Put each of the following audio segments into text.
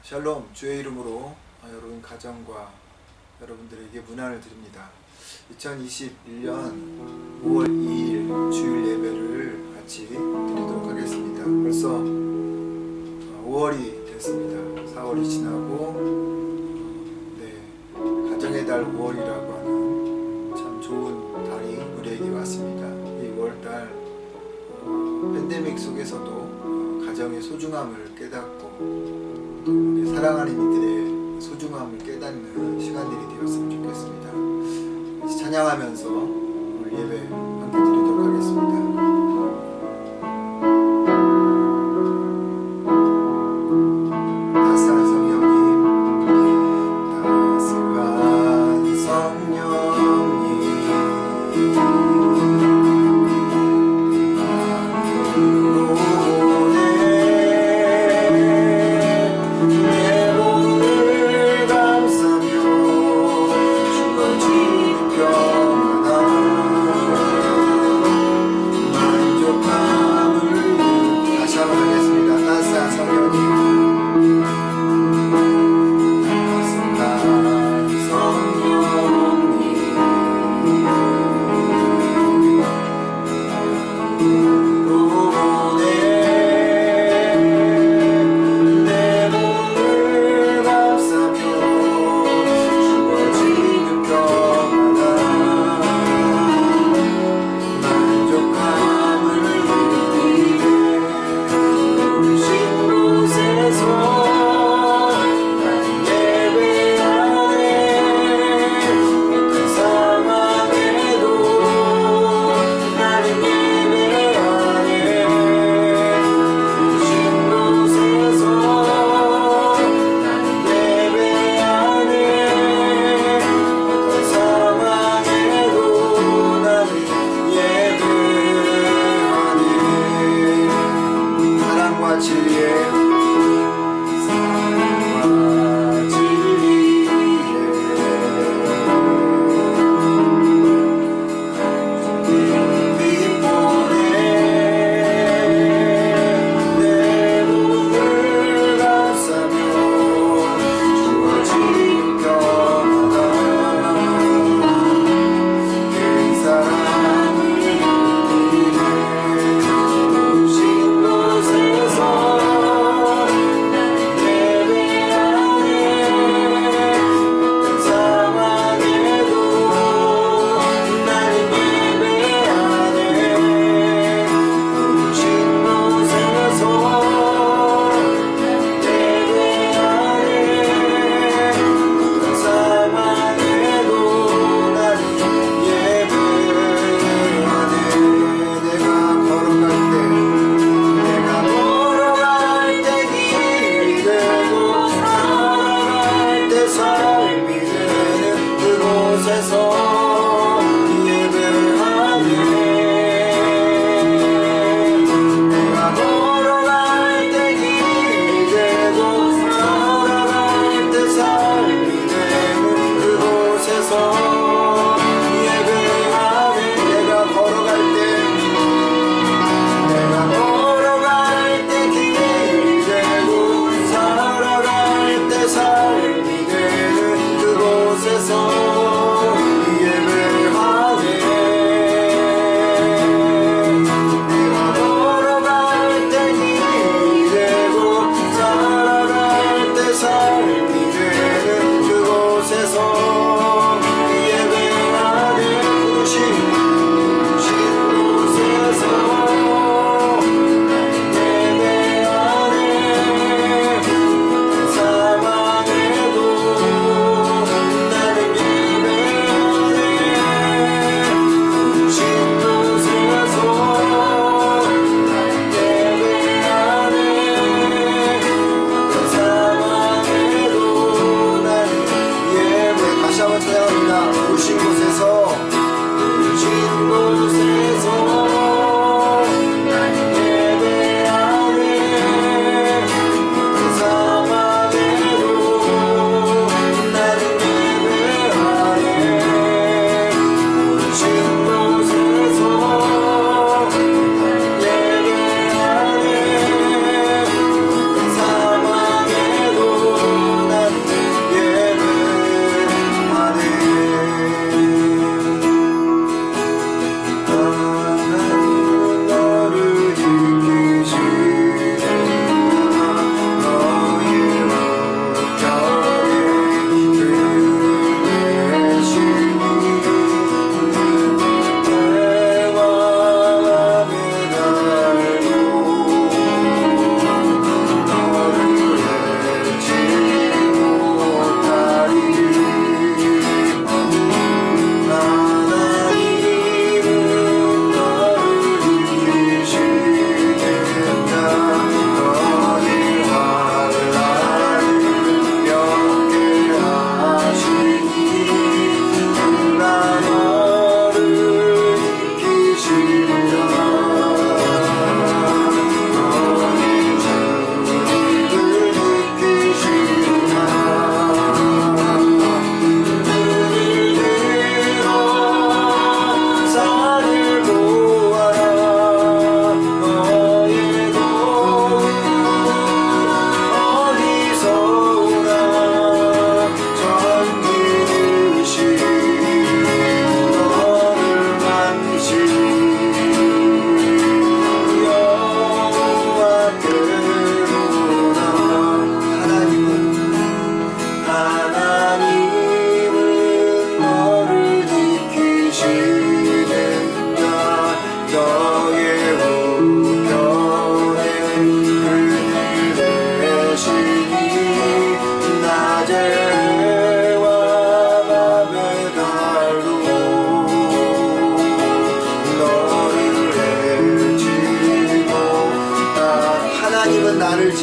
샬롬, 주의 이름으로 여러분 가정과 여러분들에게 문안을 드립니다. 2021년 5월 2일 주일 예배를 같이 드리도록 하겠습니다. 벌써 5월이 됐습니다. 4월이 지나고 가정의 달 5월이라고 하는 참 좋은 달이 우리에게 왔습니다. 이 5월달 팬데믹 속에서도 가정의 소중함을 깨닫고 또 우리 사랑하는 이들의 소중함을 깨닫는 시간들이 되었으면 좋겠습니다. 찬양하면서 오늘 예배 함께 드리도록 하겠습니다.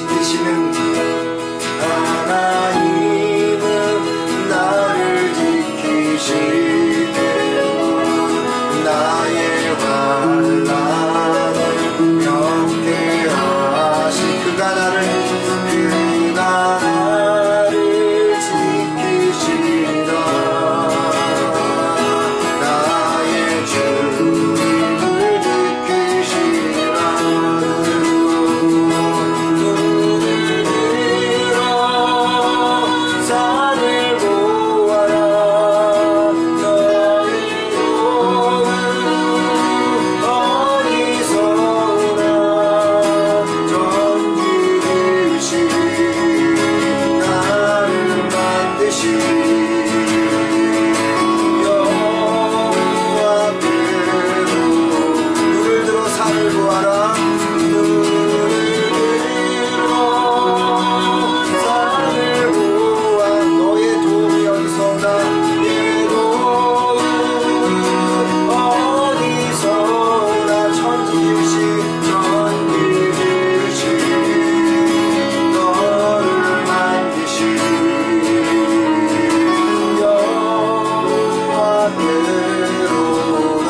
지키시는 하나님은 나를 지키시네. 나의 환난을 명쾌하신 그가 나를 지키시리라. 나의 주님을 지키시리라. 눈을 들어 산을 보아라. 너희 몸은 어디서나 전기르시 나를 만드신 여호와께로. 눈을 들어 산을 보아라. 눈을 들어 산을 보아. 너의 도움이 어디서 오나. 내 도움은 어디서 오나. 천지 지으신 너를 만드신 여호와께로다.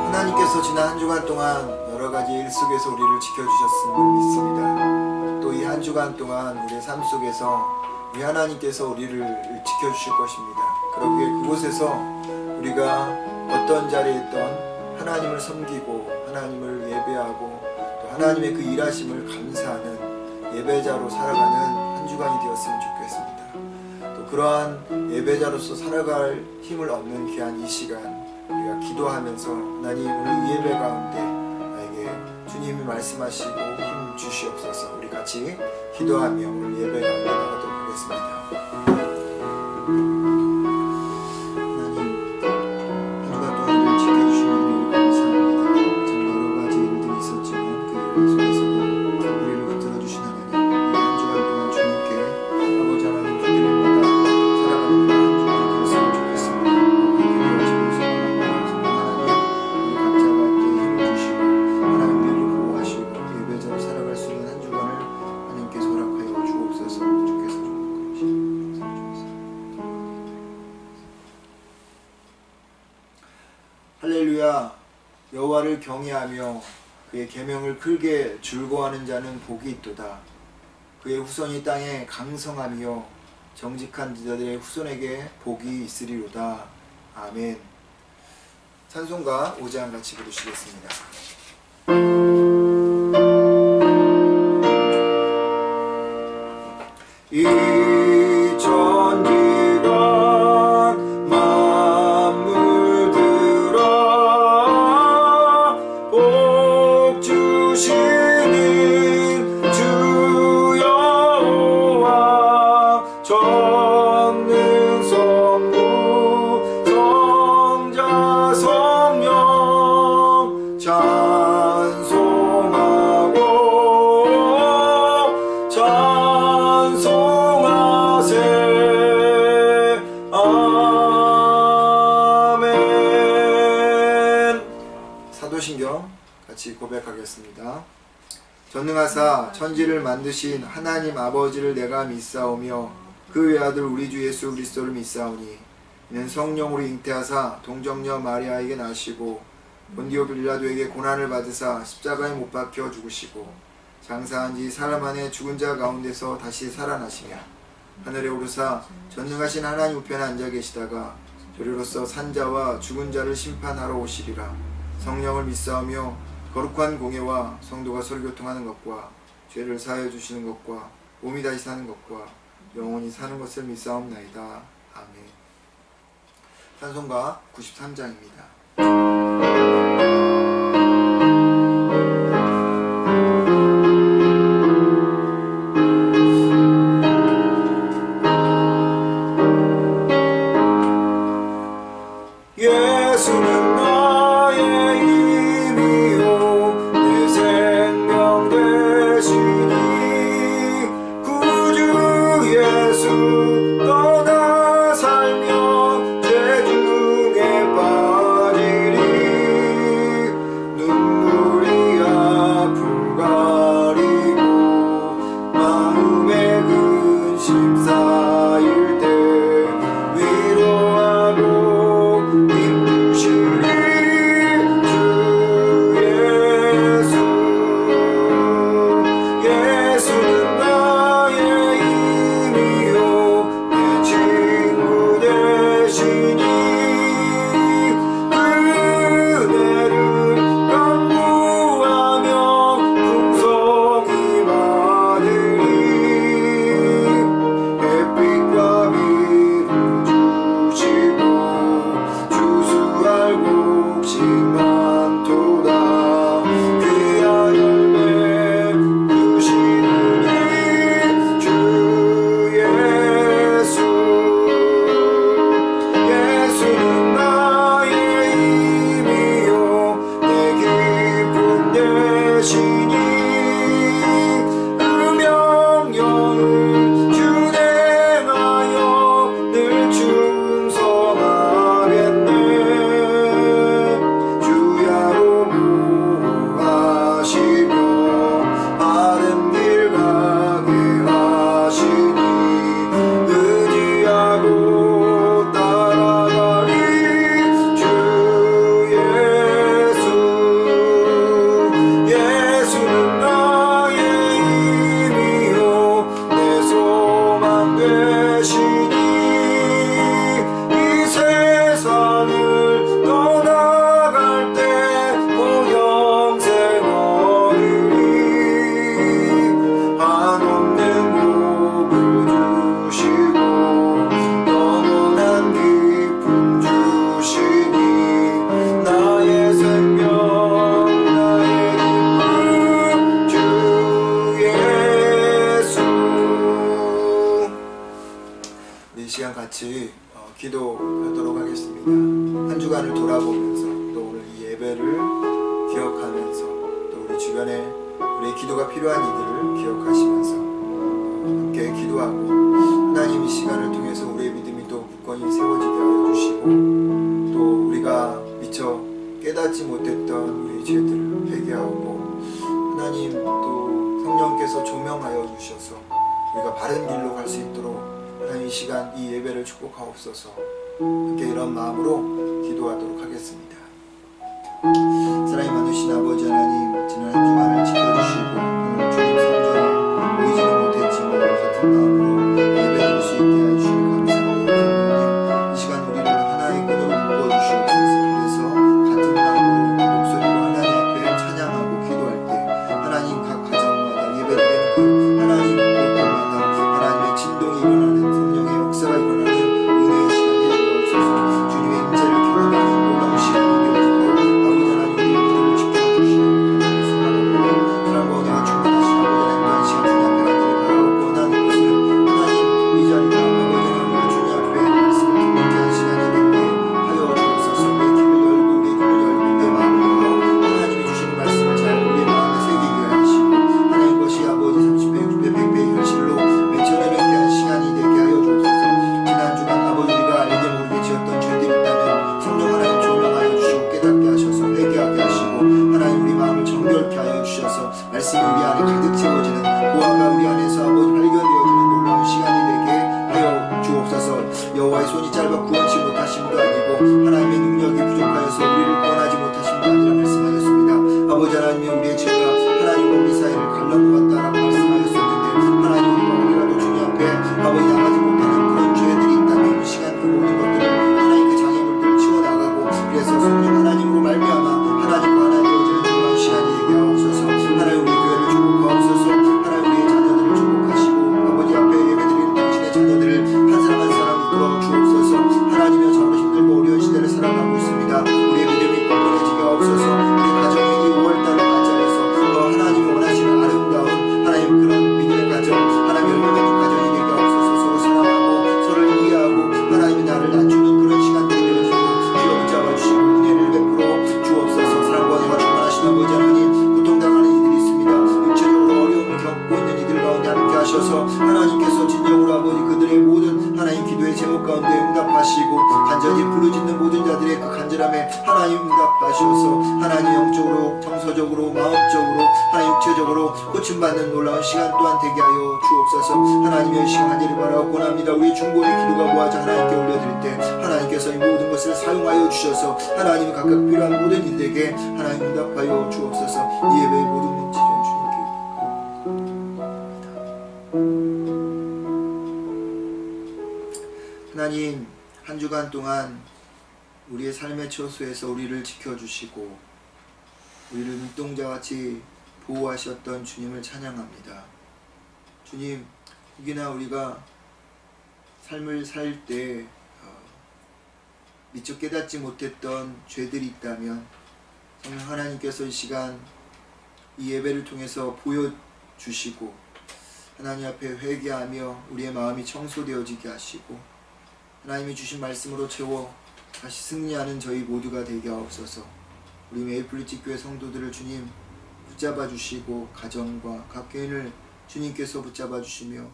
하나님께서 지난 한 주간 동안 여러 가지 일 속에서 우리를 지켜주셨음을 믿습니다. 또 이 한 주간 동안 우리의 삶 속에서 우리 하나님께서 우리를 지켜주실 것입니다. 그러기에 그곳에서 우리가 어떤 자리에 있던 하나님을 섬기고 하나님을 예배하고 또 하나님의 그 일하심을 감사하는 예배자로 살아가는 한 주간이 되었으면 좋겠습니다. 또 그러한 예배자로서 살아갈 힘을 얻는 귀한 이 시간 우리가 기도하면서 하나님 오늘 이 예배 가운데 나에게 주님이 말씀하시고 힘 주시옵소서. 우리 같이 기도하며 오늘 예배 가운데 나가도록 하겠습니다. 하나님 한 주간 동안 우리를 지켜주시는 일 감사합니다. 참 여러 가지 일들이 있었지만 그 일 속에서도 우리를 붙들어 주신 하나님, 이 한 주간 동안 주님께 아버지 하나님 주님마다 살아가는 한 주간 되었으면 좋겠습니다. 그 기도하시면서 하나님 우리 각자가 함께 힘을 주시고 하나님 우리를 보호하시고 예배자로 살아갈 수 있는 한 주간을 하나님께서 허락하여 주옵소서. 주께서 할렐루야. 여호와를 경외하며 그의 계명을 크게 즐거워하는 자는 복이 있도다. 그의 후손이 땅에 강성하며 정직한 자들의 후손에게 복이 있으리로다. 아멘. 찬송가 5장 같이 부르시겠습니다. 이 천지가 만물들아 복 주시는 주 여호와 전능 성부 성자 성령 찬송하고 찬송하세. 아멘. 사도신경 같이 고백하겠습니다. 전능하사 천지를 만드신 하나님 아버지를 내가 믿사오며 그 외아들 우리 주 예수 그리스도를 믿사오니 이는 성령으로 잉태하사 동정녀 마리아에게 나시고 본디오 빌라도에게 고난을 받으사 십자가에 못 박혀 죽으시고 장사한 지 사흘 만에 죽은 자 가운데서 다시 살아나시며 하늘에 오르사 전능하신 하나님 우편에 앉아 계시다가 저리로서 산자와 죽은 자를 심판하러 오시리라. 성령을 믿사오며 거룩한 공예와 성도가 서로 교통하는 것과 죄를 사하여 주시는 것과 몸이 다시 사는 것과 영원히 사는 것을 믿사옵나이다. 아멘. 찬송가 93장입니다. 예수는 나의 힘이요 내 생명 되시니 구주 예수 떠나 살며 죄 중에 빠져 같이 기도하도록 하겠습니다. 한 주간을 돌아보면서 또 오늘 이 예배를 기억하면서 또 우리 주변에 우리의 기도가 필요한 이들을 기억하시면서 함께 기도하고 하나님 이 시간을 통해서 우리의 믿음이 또 굳건히 세워지게 하여 주시고 또 우리가 미처 깨닫지 못했던 우리의 죄들을 회개하고 하나님 또 성령께서 조명하여 주셔서 우리가 바른 길로 갈 수 있도록 하나님 이 시간 이 예배를 축복하옵소서. 함께 이런 마음으로 기도하도록 하겠습니다. 사랑이 많으신 아버지 하나님, 지난 한 주간을 지켜주시고 오늘 주님 성전에 보이지는 못했지만 같은 마음으로 예배드릴 수 있게 해주시니 감사합니다. 이 시간 우리를 하나의 끈으로 묶어주시옵소서. 그래서 같은 마음으로 목소리로 하나님 앞에 찬양하고 기도할 때 하나님 각 가정마다 예배드리는 그 하나님 곳곳마다 하나님의 진동이 일어나는 성령의 역사가 일어나는 은혜의 시간이 되어주셔서 주님의 임재를 경험하는 놀라운 시간이 되어주고 아버지 하나님 우리의 믿음을 지켜주시고 사랑과 은혜가 충만하신 아버지 하나님 또한 시간 주님 앞에 가기를 바라고 원하는 것은 하나님 이 자리가 아버지 하나님 주님 앞에 말씀을 듣는 한 시간이 되게 하여 주옵소서. 우리의 귀를 열고 우리의 눈을 열고 우리의 마음을 열어 하나님이 주시는 말씀을 잘 우리의 마음에 새기게 하시고 하나님 것이 아버지 30배, 60배, 100배의 현실로 외쳐내는 귀한 시간이 되게 하여 주옵소서. 지난 주간 아버지 우리가 알게 모르게 지었던 죄들이 있다면 성령 하나님 조명하여 주시고 깨닫게 하셔서 회개하게 하시고 하나님 우리 마음을 정결케 하여 주셔서 말씀이 우리 안에 가득 채워지는 보화가 우리 안에서 아버지 발견되어지는 놀라운 시간이 되게 하여 주옵소서. 여호와의 손이 짧아 구원치 못하심도 아니고 하나님의 능력이 부족하여서 우리를 구원하지 못하심도 아니라 말씀하셨습니다. 아버지 하나님이 우리의 죄가 하나님과 우리 사이를 갈라놓았다라고 말씀하셨었는데 하나님 우리라도 주님 앞에 아버지 나가지 못하는 그런 죄들이 있다면 이 시간 그 모든 것들을 하나님 그 장애물들을 치워나가고 그래서 성령 하나님으로 말미암아 하나님과 하나 되어지는 놀라운 시간이 되게 하옵소서. 하나님 우리 교회를 축복하옵소서. 하나님 우리의 자녀들을 축복하시고 아버지 앞에 예배드리는 당신의 자녀들을 한 사람 한 사람 이끌어 주옵소서. 하나님여 정말 힘들고 어려운 시대를 살아가고 있습니다. 우리의 믿음이 굳건해지게 하옵소서. 우리 가정의 이 5월달을 맞이하여서 더 하나님이 원하시는 아름다운 하나님 그런 믿음의 가정 하나님 열매 맺는 가정이 되게 하옵소서. 서로 사랑하고 서로를 이해하고 하나님이 나를 낮추는 그런 시간들이 되어지고 귀여 붙잡아 주시고 은혜를 베풀어 주옵소서. 사랑과 은혜가 충만하신 아버지 하나님 고통당하는 이들이 있습니다. 육체적으로 어려움을 겪고 있는 이들 가운데 함께 하셔서 하나님께서 진정으로 아버지 그들의 모든 하나님 기도의 제목 가운데 응답하시고 간절히 부르짖는 모든 자들의 그 간절함에 하나님 응답하셔서 하나님 영적으로 정서적으로 마음적으로 하나님 육체적으로 고침받는 놀라운 시간 또한 되게 하여 주옵소서. 하나님의 이 시간 하기를 바라고 원합니다. 우리 중보의 기도가 모아져 하나님께 올려드릴 때 하나님께서 이 모든 것을 사용하여 주셔서 하나님이 각각 필요한 모든 이들에게 하나님 응답하여 주옵소서. 이 예배의 모든 문제 좀 주님께 하나님 한 주간 동안 우리의 삶의 처소에서 우리를 지켜주시고 우리를 눈동자같이 보호하셨던 주님을 찬양합니다. 주님, 혹이나 우리가 삶을 살 때 미처 깨닫지 못했던 죄들이 있다면 성령 하나님께서 이 시간 이 예배를 통해서 보여주시고 하나님 앞에 회개하며 우리의 마음이 청소되어지게 하시고 하나님이 주신 말씀으로 채워 다시 승리하는 저희 모두가 되게 하옵소서. 우리 메이플리치 교회 성도들을 주님 붙잡아 주시고 가정과 각 개인을 주님께서 붙잡아 주시며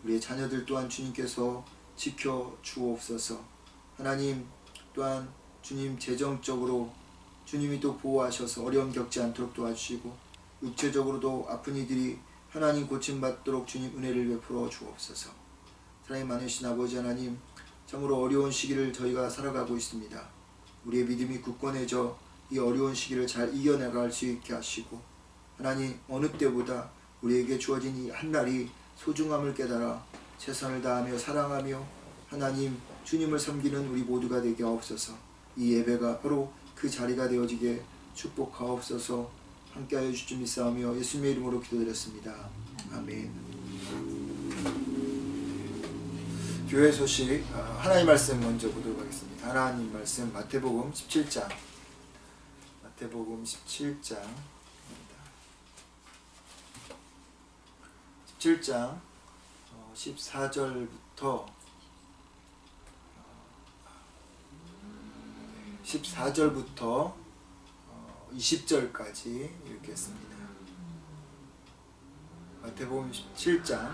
우리의 자녀들 또한 주님께서 지켜 주옵소서. 하나님 또한 주님 재정적으로 주님이 또 보호하셔서 어려움 겪지 않도록 도와주시고 육체적으로도 아픈 이들이 하나님 고침받도록 주님 은혜를 베풀어 주옵소서. 사랑이 많으신 아버지 하나님, 참으로 어려운 시기를 저희가 살아가고 있습니다. 우리의 믿음이 굳건해져 이 어려운 시기를 잘 이겨나갈 수 있게 하시고 하나님 어느 때보다 우리에게 주어진 이 한날이 소중함을 깨달아 최선을 다하며 사랑하며 하나님 주님을 섬기는 우리 모두가 되게 하옵소서. 이 예배가 바로 그 자리가 되어지게 축복하옵소서. 함께하여 주시 믿사오며 예수님의 이름으로 기도드렸습니다. 아멘. 교회 소식 하나님 말씀 먼저 보도록 하겠습니다. 하나님 말씀 마태복음 17장 17장 14절부터 14절부터 20절까지 읽겠습니다. 마태복음 7장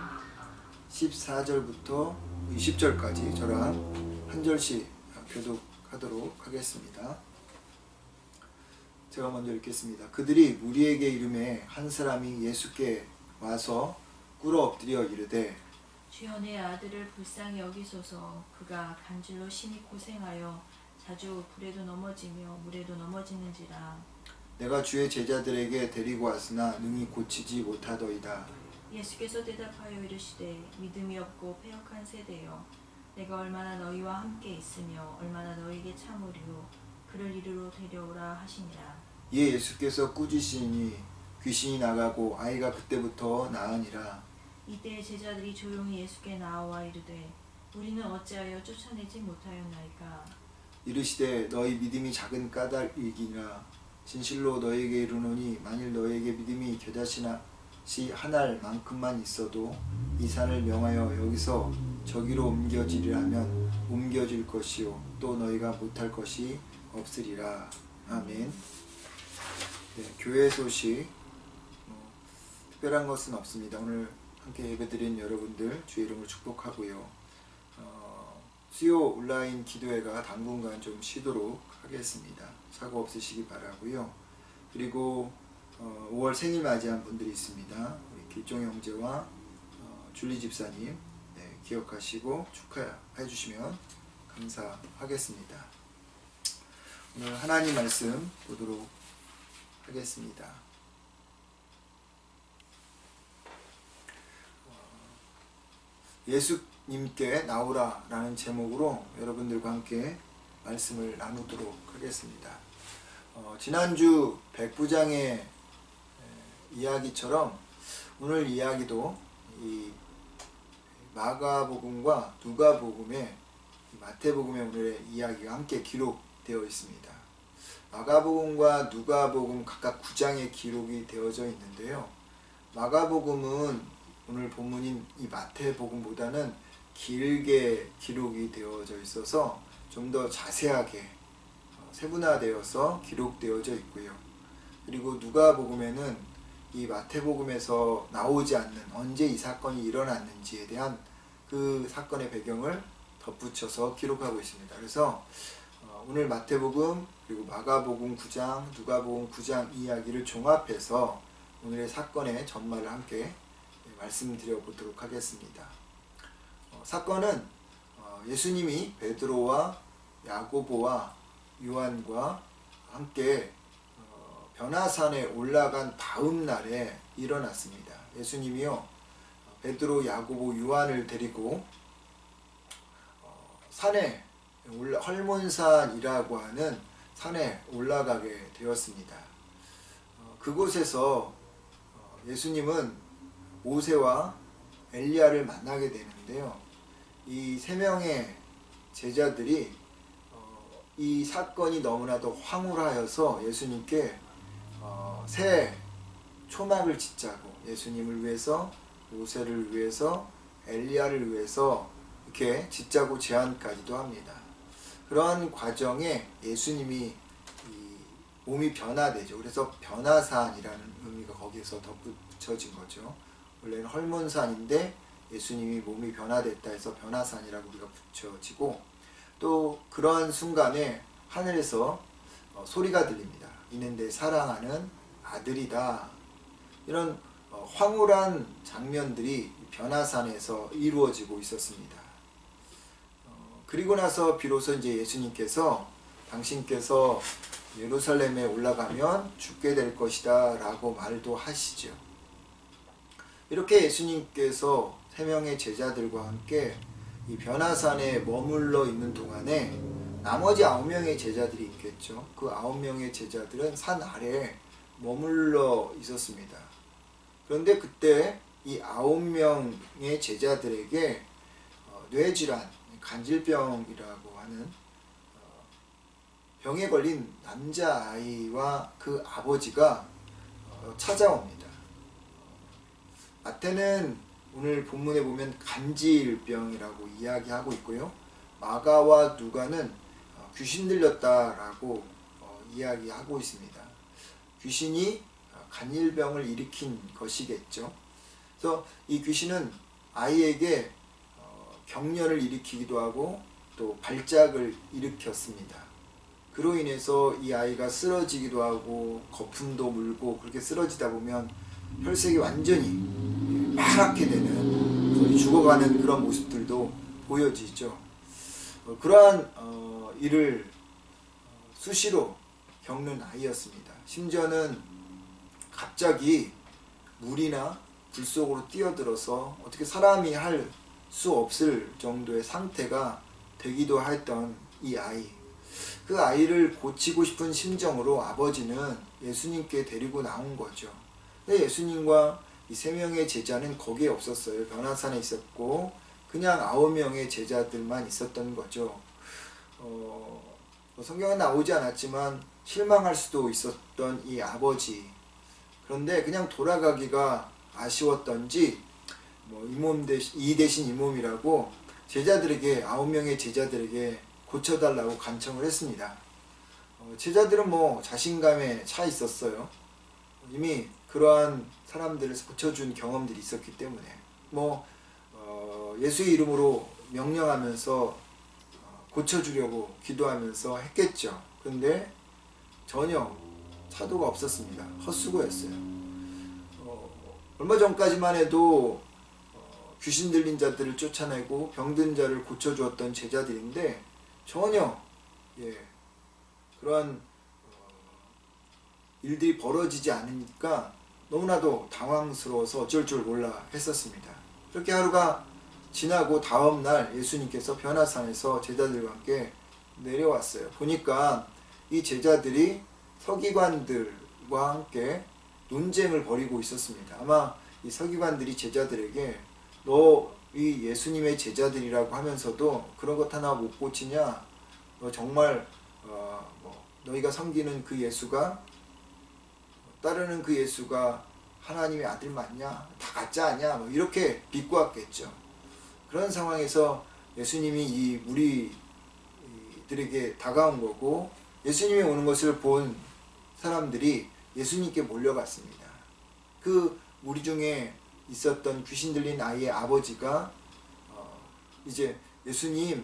14절부터 20절까지 저랑 한 절씩 교독하도록 하겠습니다. 제가 먼저 읽겠습니다. 그들이 무리에게 이르매 한 사람이 예수께 와서 꿇어 엎드려 이르되 주여 내 아들을 불쌍히 여기소서. 그가 간질로 심히 고생하여 자주 불에도 넘어지며 물에도 넘어지는지라. 내가 주의 제자들에게 데리고 왔으나 능히 고치지 못하더이다. 예수께서 대답하여 이르시되 믿음이 없고 패역한 세대여, 내가 얼마나 너희와 함께 있으며 얼마나 너희에게 참으리요. 그를 이리로 데려오라 하시니라. 이에 예수께서 꾸짖으시니 귀신이 나가고 아이가 그때부터 나으니라. 이때 제자들이 조용히 예수께 나와 이르되 우리는 어찌하여 쫓아내지 못하였나이까. 이르시되 너희 믿음이 작은 까닭이기니라. 진실로 너희에게 이르노니 만일 너희에게 믿음이 겨자씨 한 알만큼만 있어도 이 산을 명하여 여기서 저기로 옮겨지리라 하면 옮겨질 것이요 또 너희가 못할 것이 없으리라. 아멘. 네, 교회 소식 특별한 것은 없습니다. 오늘 함께 예배드린 여러분들 주의 이름으로 축복하고요. 수요 온라인 기도회가 당분간 좀 쉬도록 하겠습니다. 사고 없으시기 바라고요. 그리고 5월 생일 맞이한 분들이 있습니다. 우리 길종 형제와 줄리 집사님 기억하시고 축하해 주시면 감사하겠습니다. 오늘 하나님 말씀 보도록 하겠습니다. 예수님께 나오라 라는 제목으로 여러분들과 함께 말씀을 나누도록 하겠습니다. 지난주 백부장의 이야기처럼 오늘 이야기도 이 마가복음과 누가복음의 마태복음의 오늘의 이야기가 함께 기록되어 있습니다. 마가복음과 누가복음 각각 9장의 기록이 되어져 있는데요. 마가복음은 오늘 본문인 이 마태복음보다는 길게 기록이 되어져 있어서 좀 더 자세하게 세분화되어서 기록되어져 있고요. 그리고 누가복음에는 이 마태복음에서 나오지 않는 언제 이 사건이 일어났는지에 대한 그 사건의 배경을 덧붙여서 기록하고 있습니다. 그래서 오늘 마태복음 그리고 마가복음 9장, 누가복음 9장 이야기를 종합해서 오늘의 사건의 전말을 함께 말씀드려 보도록 하겠습니다. 사건은 예수님이 베드로와 야고보와 요한과 함께 변화산에 올라간 다음 날에 일어났습니다. 예수님이요 베드로, 야고보, 요한을 데리고 산에 헐몬산이라고 하는 산에 올라가게 되었습니다. 그곳에서 예수님은 모세와 엘리야를 만나게 되는데요. 이 세 명의 제자들이 이 사건이 너무나도 황홀하여서 예수님께 새 초막을 짓자고 예수님을 위해서, 모세를 위해서, 엘리야를 위해서 이렇게 짓자고 제안까지도 합니다. 그러한 과정에 예수님이 몸이 변화되죠. 그래서 변화산이라는 의미가 거기에서 덧붙여진 거죠. 원래는 헐몬산인데 예수님이 몸이 변화됐다 해서 변화산이라고 우리가 붙여지고, 또 그러한 순간에 하늘에서 소리가 들립니다. 이는 내 사랑하는 아들이다. 이런 황홀한 장면들이 변화산에서 이루어지고 있었습니다. 그리고 나서 비로소 이제 예수님께서 당신께서 예루살렘에 올라가면 죽게 될 것이다 라고 말도 하시죠. 이렇게 예수님께서 세 명의 제자들과 함께 이 변화산에 머물러 있는 동안에 나머지 9명의 제자들이 있겠죠. 그 9명의 제자들은 산 아래에 머물러 있었습니다. 그런데 그때 이 9명의 제자들에게 뇌질환, 간질병이라고 하는 병에 걸린 남자아이와 그 아버지가 찾아옵니다. 마태는 오늘 본문에 보면 간질병이라고 이야기하고 있고요. 마가와 누가는 귀신 들렸다라고 이야기하고 있습니다. 귀신이 간일병을 일으킨 것이겠죠. 그래서 이 귀신은 아이에게 경련을 일으키기도 하고 또 발작을 일으켰습니다. 그로 인해서 이 아이가 쓰러지기도 하고 거품도 물고 그렇게 쓰러지다 보면 혈색이 완전히 파랗게 되는 거의 죽어가는 그런 모습들도 보여지죠. 그러한 일을 수시로 겪는 아이였습니다. 심지어는 갑자기 물이나 불 속으로 뛰어들어서 어떻게 사람이 할 수 없을 정도의 상태가 되기도 했던 이 아이. 그 아이를 고치고 싶은 심정으로 아버지는 예수님께 데리고 나온 거죠. 근데 예수님과 이 3명의 제자는 거기에 없었어요. 변화산에 있었고 그냥 9명의 제자들만 있었던 거죠. 성경은 나오지 않았지만 실망할 수도 있었던 이 아버지. 그런데 그냥 돌아가기가 아쉬웠던지 이 대신 이 몸이라고 제자들에게 9명의 제자들에게 고쳐달라고 간청을 했습니다. 제자들은 자신감에 차 있었어요. 이미 그러한 사람들을 고쳐준 경험들이 있었기 때문에 예수의 이름으로 명령하면서 고쳐주려고 기도하면서 했겠죠. 그런데 전혀 차도가 없었습니다. 헛수고였어요. 얼마 전까지만 해도 귀신 들린 자들을 쫓아내고 병든 자를 고쳐주었던 제자들인데 전혀 그러한 일들이 벌어지지 않으니까 너무나도 당황스러워서 어쩔 줄 몰라 했었습니다. 그렇게 하루가 지나고 다음날 예수님께서 변화산에서 제자들과 함께 내려왔어요. 보니까 이 제자들이 서기관들과 함께 논쟁을 벌이고 있었습니다. 아마 이 서기관들이 제자들에게 너 이 예수님의 제자들이라고 하면서도 그런 것 하나 못 고치냐? 너 정말 너희가 섬기는 그 예수가 따르는 그 예수가 하나님의 아들 맞냐? 다 가짜 아니야? 이렇게 비꼬았겠죠. 그런 상황에서 예수님이 이 무리들에게 다가온 거고 예수님이 오는 것을 본 사람들이 예수님께 몰려갔습니다. 그 무리 중에 있었던 귀신 들린 아이의 아버지가 이제 예수님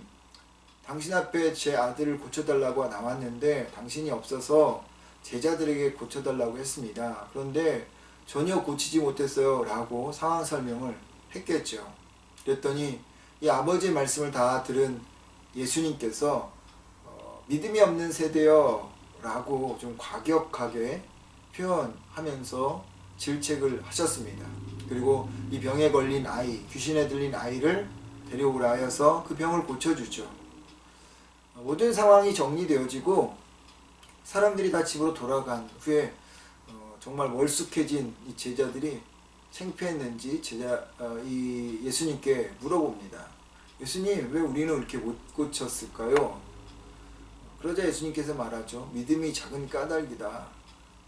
당신 앞에 제 아들을 고쳐달라고 나왔는데 당신이 없어서 제자들에게 고쳐달라고 했습니다. 그런데 전혀 고치지 못했어요 라고 상황 설명을 했겠죠. 그랬더니 이 아버지의 말씀을 다 들은 예수님께서 믿음이 없는 세대여 라고 좀 과격하게 표현하면서 질책을 하셨습니다. 그리고 이 병에 걸린 아이, 귀신에 들린 아이를 데려오라 하여서 그 병을 고쳐주죠. 모든 상황이 정리되어지고 사람들이 다 집으로 돌아간 후에 정말 멀쑥해진 이 제자들이 창피했는지 이 예수님께 물어봅니다. 예수님, 왜 우리는 이렇게 못 고쳤을까요? 그러자 예수님께서 말하죠. 믿음이 작은 까닭이다.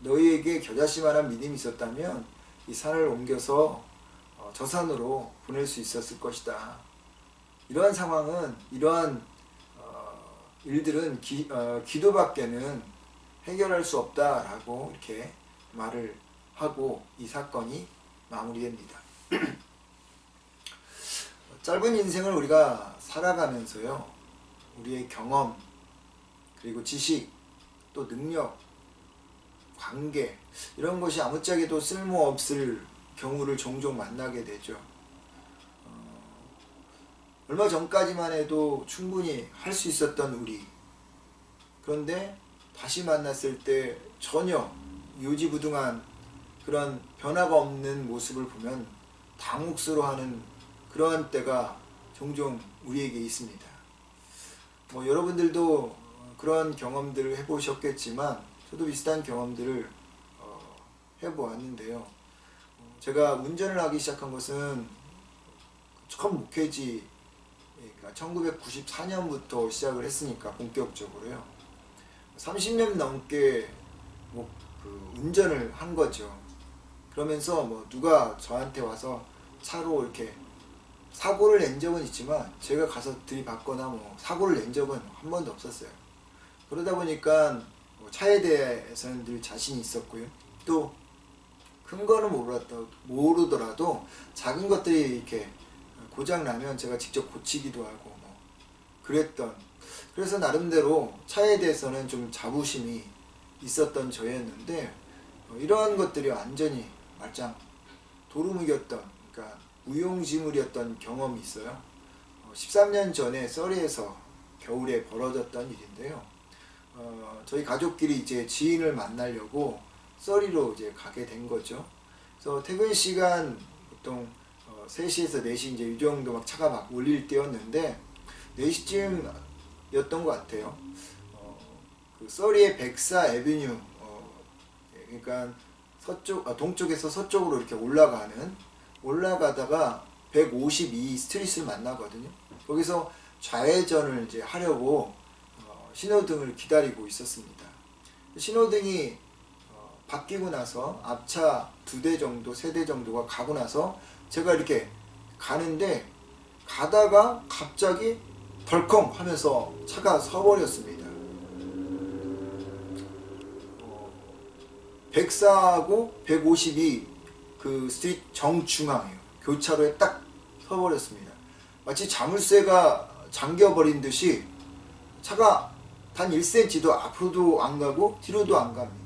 너희에게 겨자씨만한 믿음이 있었다면 이 산을 옮겨서 저 산으로 보낼 수 있었을 것이다. 이러한 상황은, 이러한 일들은 기도밖에는 해결할 수 없다라고 이렇게 말을 하고 이 사건이 마무리됩니다. 짧은 인생을 우리가 살아가면서요, 우리의 경험, 그리고 지식, 또 능력, 관계, 이런 것이 아무짝에도 쓸모없을 경우를 종종 만나게 되죠. 얼마 전까지만 해도 충분히 할 수 있었던 우리, 그런데 다시 만났을 때 전혀 요지부동한 그런 변화가 없는 모습을 보면 당혹스러워하는 그러한 때가 종종 우리에게 있습니다. 여러분들도 그런 경험들을 해보셨겠지만 저도 비슷한 경험들을 해보았는데요. 제가 운전을 하기 시작한 것은 처음 목회지, 그러니까 1994년부터 시작을 했으니까 본격적으로요. 30년 넘게 운전을 한 거죠. 그러면서 누가 저한테 와서 차로 이렇게 사고를 낸 적은 있지만 제가 가서 들이받거나 사고를 낸 적은 한 번도 없었어요. 그러다 보니까 차에 대해서는 늘 자신이 있었고요. 또 큰 거는 모르더라도 작은 것들이 이렇게 고장 나면 제가 직접 고치기도 하고 뭐 그랬던, 그래서 나름대로 차에 대해서는 좀 자부심이 있었던 저였는데 이러한 것들이 완전히 말짱 도루묵이었던, 그러니까 무용지물이었던 경험이 있어요. 13년 전에 서리에서 겨울에 벌어졌던 일인데요. 저희 가족끼리 이제 지인을 만나려고 서리로 이제 가게 된 거죠. 그래서 퇴근 시간 보통 3시에서 4시 이제 이 정도 막 차가 막 몰릴 때였는데 4시쯤이었던 것 같아요. 그 서리의 백사 에비뉴, 그러니까 동쪽에서 서쪽으로 이렇게 올라가다가 152 스트리트를 만나거든요. 거기서 좌회전을 이제 하려고 신호등을 기다리고 있었습니다. 신호등이 바뀌고 나서 앞차 2대 정도, 3대 정도가 가고 나서 제가 이렇게 가는데 가다가 갑자기 덜컹 하면서 차가 서버렸습니다. 104하고 152 그 스트리트 정중앙이에요. 교차로에 딱 서버렸습니다. 마치 자물쇠가 잠겨버린 듯이 차가 단 1cm도 앞으로도 안 가고 뒤로도 안 갑니다.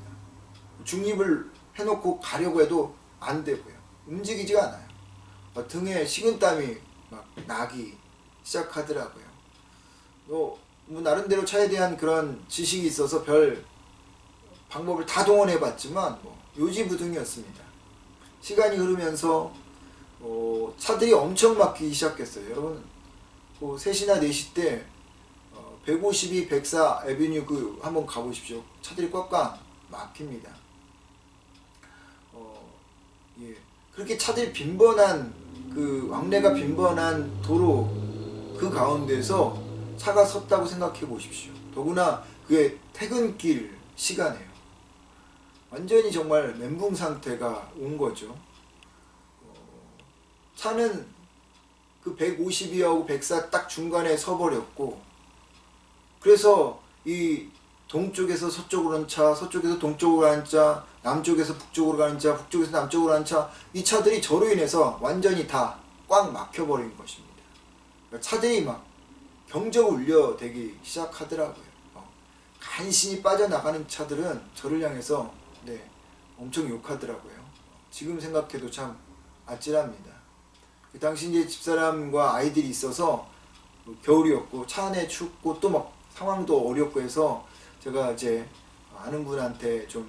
중립을 해놓고 가려고 해도 안 되고요. 움직이지가 않아요. 등에 식은땀이 막 나기 시작하더라고요. 뭐 나름대로 차에 대한 그런 지식이 있어서 별 방법을 다 동원해봤지만 요지부등이었습니다. 시간이 흐르면서 차들이 엄청 막히기 시작했어요. 여러분 3시나 4시 때 152, 104 에비뉴 한번 가보십시오. 차들이 꽉꽉 막힙니다. 예. 그렇게 차들이 빈번한 왕래가 빈번한 도로 그 가운데서 차가 섰다고 생각해 보십시오. 더구나 그게 퇴근길 시간이에요. 완전히 정말 멘붕 상태가 온 거죠. 차는 그 152하고 104 딱 중간에 서버렸고, 그래서 이 동쪽에서 서쪽으로 가는 차, 서쪽에서 동쪽으로 가는 차, 남쪽에서 북쪽으로 가는 차, 북쪽에서 남쪽으로 가는 차, 이 차들이 저로 인해서 완전히 다 꽉 막혀버린 것입니다. 차들이 막 경적 울려대기 시작하더라고요. 간신히 빠져나가는 차들은 저를 향해서 엄청 욕하더라고요. 지금 생각해도 참 아찔합니다. 그 당시 이제 집사람과 아이들이 있어서 겨울이었고 차 안에 춥고 또 막 상황도 어렵고 해서 제가 이제 아는 분한테 좀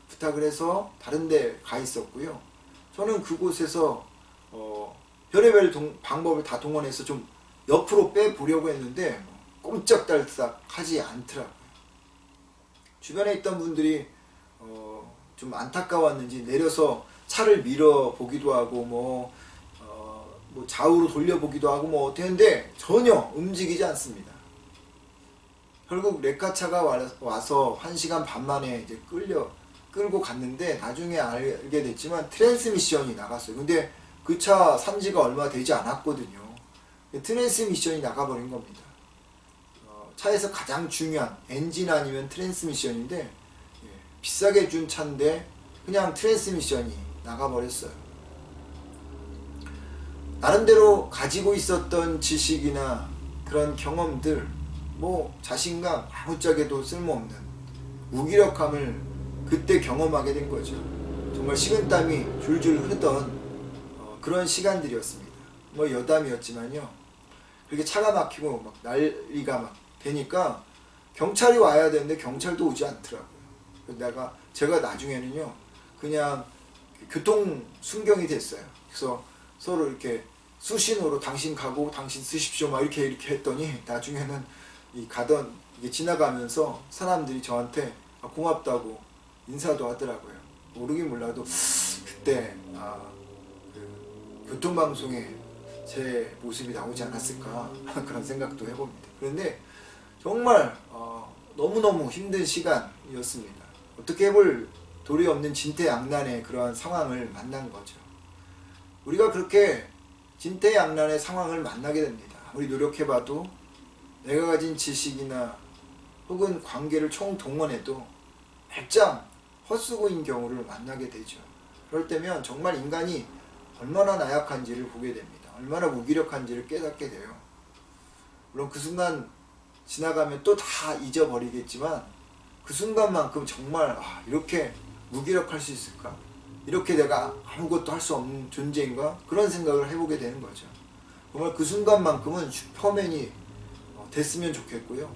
부탁을 해서 다른 데 가 있었고요. 저는 그곳에서 별의별 방법을 다 동원해서 좀 옆으로 빼보려고 했는데 꼼짝달싹 하지 않더라고요. 주변에 있던 분들이 좀 안타까웠는지 내려서 차를 밀어보기도 하고 뭐 좌우로 돌려보기도 하고 뭐 어떻게 했는데 전혀 움직이지 않습니다. 결국 레카차가 와서 1시간 반 만에 이제 끌고 갔는데 나중에 알게 됐지만 트랜스미션이 나갔어요. 근데 그 차 산지가 얼마 되지 않았거든요. 트랜스미션이 나가버린 겁니다. 차에서 가장 중요한 엔진 아니면 트랜스미션인데 비싸게 준 차인데 그냥 트랜스미션이 나가버렸어요. 나름대로 가지고 있었던 지식이나 그런 경험들, 자신감 아무짝에도 쓸모없는 무기력함을 그때 경험하게 된 거죠. 정말 식은땀이 줄줄 흐르던 그런 시간들이었습니다. 여담이었지만요. 그렇게 차가 막히고 막 난리가 막 되니까 경찰이 와야 되는데 경찰도 오지 않더라고요. 제가 나중에는요 그냥 교통 순경이 됐어요. 그래서 서로 이렇게 수신호로 당신 가고 당신 쓰십시오 막 이렇게 했더니 나중에는 이게 지나가면서 사람들이 저한테 고맙다고 인사도 하더라고요. 모르긴 몰라도 그때 교통방송에 제 모습이 나오지 않았을까 그런 생각도 해봅니다. 그런데 정말 너무너무 힘든 시간이었습니다. 어떻게 해볼 도리 없는 진퇴양난의 그러한 상황을 만난 거죠. 우리가 그렇게 진퇴양난의 상황을 만나게 됩니다. 아무리 노력해봐도 내가 가진 지식이나 혹은 관계를 총동원해도 말짱 헛수고인 경우를 만나게 되죠. 그럴 때면 정말 인간이 얼마나 나약한지를 보게 됩니다. 얼마나 무기력한지를 깨닫게 돼요. 물론 그 순간 지나가면 또 다 잊어버리겠지만 그 순간만큼 정말 이렇게 무기력할 수 있을까? 이렇게 내가 아무것도 할 수 없는 존재인가? 그런 생각을 해보게 되는 거죠. 정말 그 순간만큼은 슈퍼맨이 됐으면 좋겠고요.